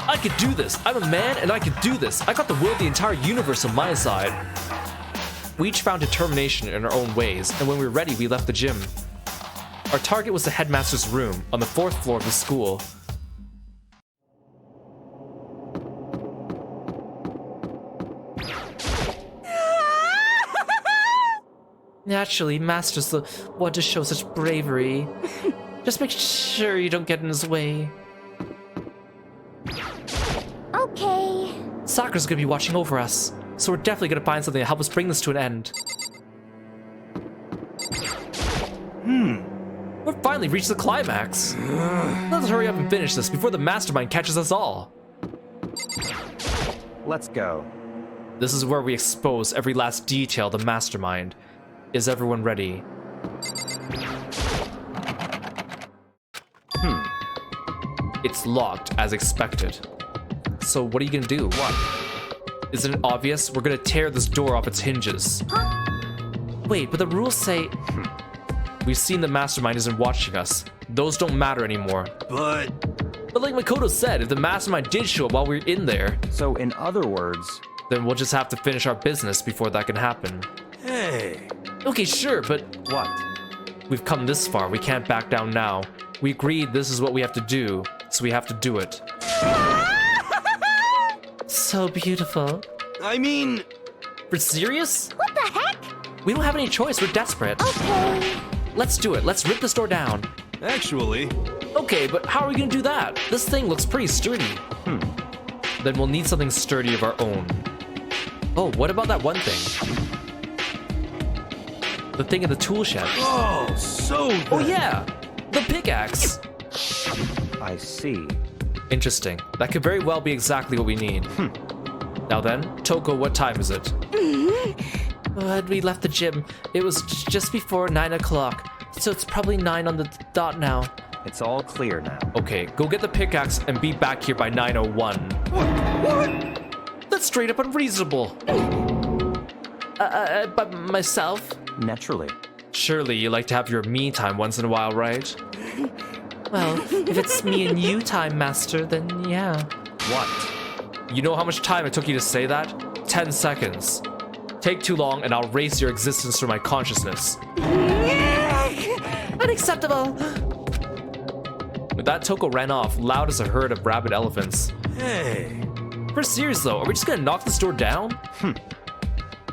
I could do this. I'm a man and I could do this. I got the will of the entire universe on my side. We each found determination in our own ways, and when we were ready, we left the gym. Our target was the headmaster's room on the 4th floor of the school. Naturally, Master's the one to show such bravery. Just make sure you don't get in his way. Okay. Sakura's gonna be watching over us, so we're definitely gonna find something to help us bring this to an end. We've finally reached the climax. Let's hurry up and finish this before the mastermind catches us all. Let's go. This is where we expose every last detail of the mastermind. Is everyone ready? It's locked as expected. So what are you gonna do? What? Isn't it obvious? We're gonna tear this door off its hinges. Wait, but the rules say... We've seen the mastermind isn't watching us. Those don't matter anymore. But like Makoto said, if the mastermind did show up while we were in there, So in other words, then we'll just have to finish our business before that can happen. hey, Okay, sure, but what? we've come this far. We can't back down now. We agreed this is what we have to do, so we have to do it. So beautiful. I mean, For serious? What the heck? We don't have any choice. We're desperate. Okay. Let's do it. Let's rip this door down. actually, Okay, but how are we gonna do that? This thing looks pretty sturdy. Then we'll need something sturdy of our own. Oh, what about that one thing? The thing in the tool shed. oh, so Oh yeah, the pickaxe. I see. Interesting. That could very well be exactly what we need. Now then, Toko, what time is it? We left the gym. It was just before 9 o'clock, so it's probably 9 on the dot now. It's all clear now. Okay, go get the pickaxe and be back here by 9:01. What? That's straight up unreasonable. But myself? Naturally. Surely you like to have your me time once in a while, right? Well, if it's me and you time, Master, then yeah. What? You know how much time it took you to say that? 10 seconds. Take too long and I'll erase your existence from my consciousness. Unacceptable! With that, Toko ran off, loud as a herd of rabid elephants. hey, For serious though, are we just gonna knock this door down?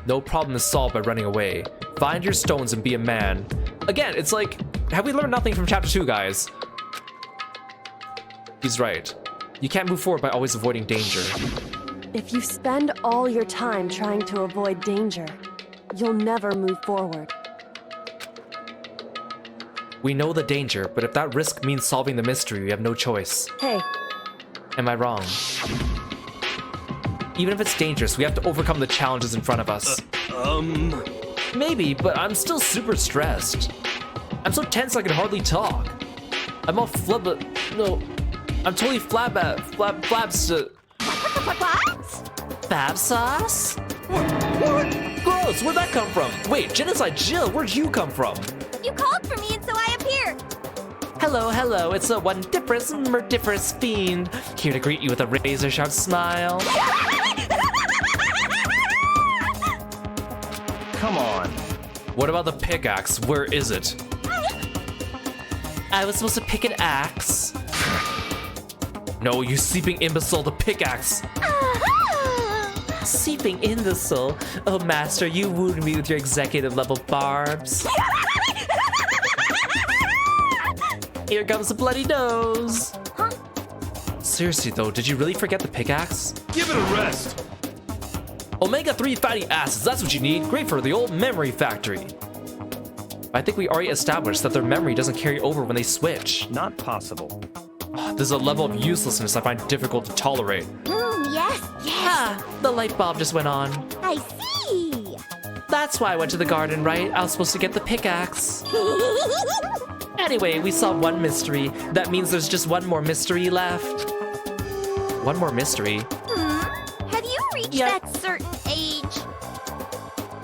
No problem is solved by running away. Find your stones and be a man. Again, it's like, have we learned nothing from chapter 2, guys? He's right. You can't move forward by always avoiding danger. If you spend all your time trying to avoid danger, you'll never move forward. We know the danger, but if that risk means solving the mystery, we have no choice. Hey, Am I wrong? Even if it's dangerous, we have to overcome the challenges in front of us. Maybe, but I'm still super stressed. I'm so tense I can hardly talk. I'm all I'm totally flabs. Fab sauce? Gross, where'd that come from? Wait, Genocide Jill, where'd you come from? You called for me and so I appeared. Hello, it's a wondiferous, murdiferous fiend, here to greet you with a razor-sharp smile. Come on. What about the pickaxe? Where is it? I was supposed to pick an axe. No, you sleeping imbecile, the pickaxe. Sleeping imbecile? Oh, Master, you wooed me with your executive level barbs. Here comes the bloody nose. Seriously though, did you really forget the pickaxe? give it a rest. Omega-3 fatty acids, that's what you need. Great for the old memory factory. I think we already established that their memory doesn't carry over when they switch. Not possible. There's a level of uselessness I find difficult to tolerate. Yes. Ah, the light bulb just went on. I see. That's why I went to the garden, right? I was supposed to get the pickaxe. Anyway, we solved one mystery. That means there's just one more mystery left. One more mystery? Have you reached Yeah. that certain age?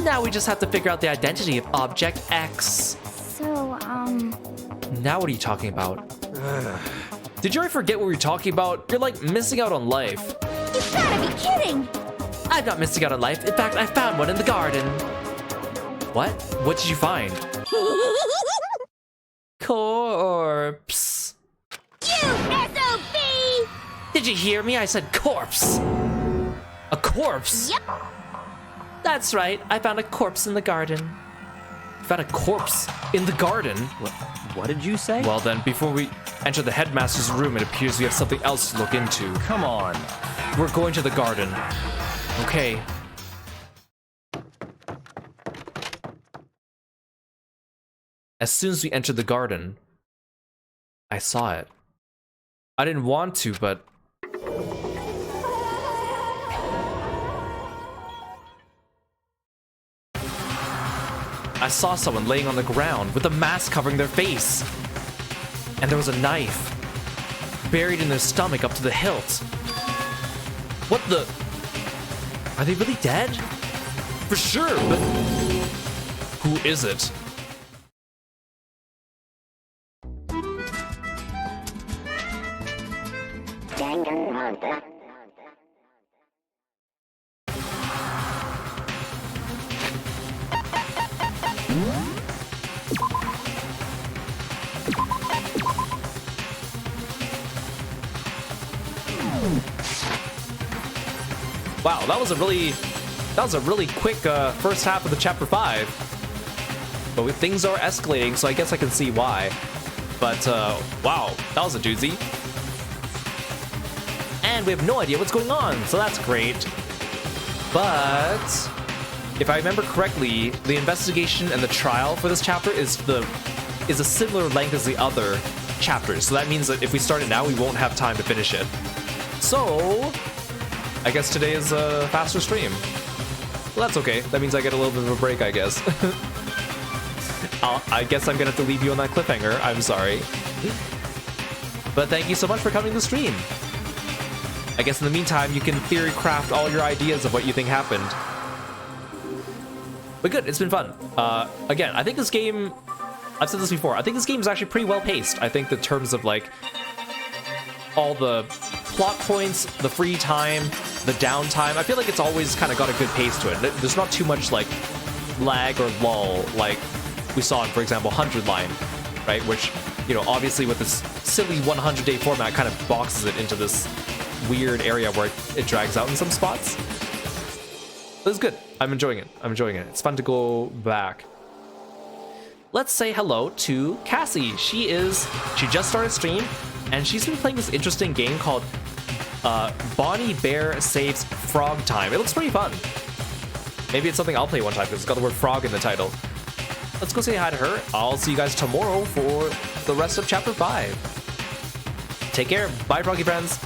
Now we just have to figure out the identity of Object X. So, Now what are you talking about? Did you already forget what we were talking about? You're like missing out on life. you've gotta be kidding! I'm not missing out on life. In fact, I found one in the garden. What? What did you find? Corpse. You SOB! Did you hear me? I said corpse. A corpse? Yep. That's right. I found a corpse in the garden. You found a corpse in the garden? What did you say? Well then, before we enter the headmaster's room, it appears we have something else to look into. Come on. We're going to the garden. Okay. As soon as we entered the garden, I saw it. I didn't want to, but... I saw someone laying on the ground with a mask covering their face. And there was a knife buried in their stomach up to the hilt. What the... Are they really dead? For sure, but... Who is it? Danganronpa. Wow, that was a really quick first half of the chapter 5. But things are escalating, so I guess I can see why. But wow, that was a doozy. And we have no idea what's going on, so that's great. But if I remember correctly, the investigation and the trial for this chapter is a similar length as the other chapters. So that means that if we start it now, we won't have time to finish it. So I guess today is a faster stream. Well, that's okay. That means I get a little bit of a break, I guess. I guess I'm gonna have to leave you on that cliffhanger. I'm sorry. But thank you so much for coming to the stream. I guess in the meantime, you can theory craft all your ideas of what you think happened. But good, it's been fun. Again, I think this game, I've said this before, I think this game is actually pretty well paced. I think in terms of like all the plot points, the free time, the downtime, I feel like it's always kind of got a good pace to it. There's not too much like lag or lull like we saw in, for example, 100 Line, right? Which, you know, obviously with this silly 100-day format kind of boxes it into this weird area where it drags out in some spots. But it's good. I'm enjoying it. I'm enjoying it. It's fun to go back. Let's say hello to Cassie. She just started stream, and she's been playing this interesting game called Bonnie Bear Saves Frog Time. It looks pretty fun. Maybe it's something I'll play one time because it's got the word frog in the title. Let's go say hi to her. I'll see you guys tomorrow for the rest of Chapter 5. Take care. Bye, froggy friends.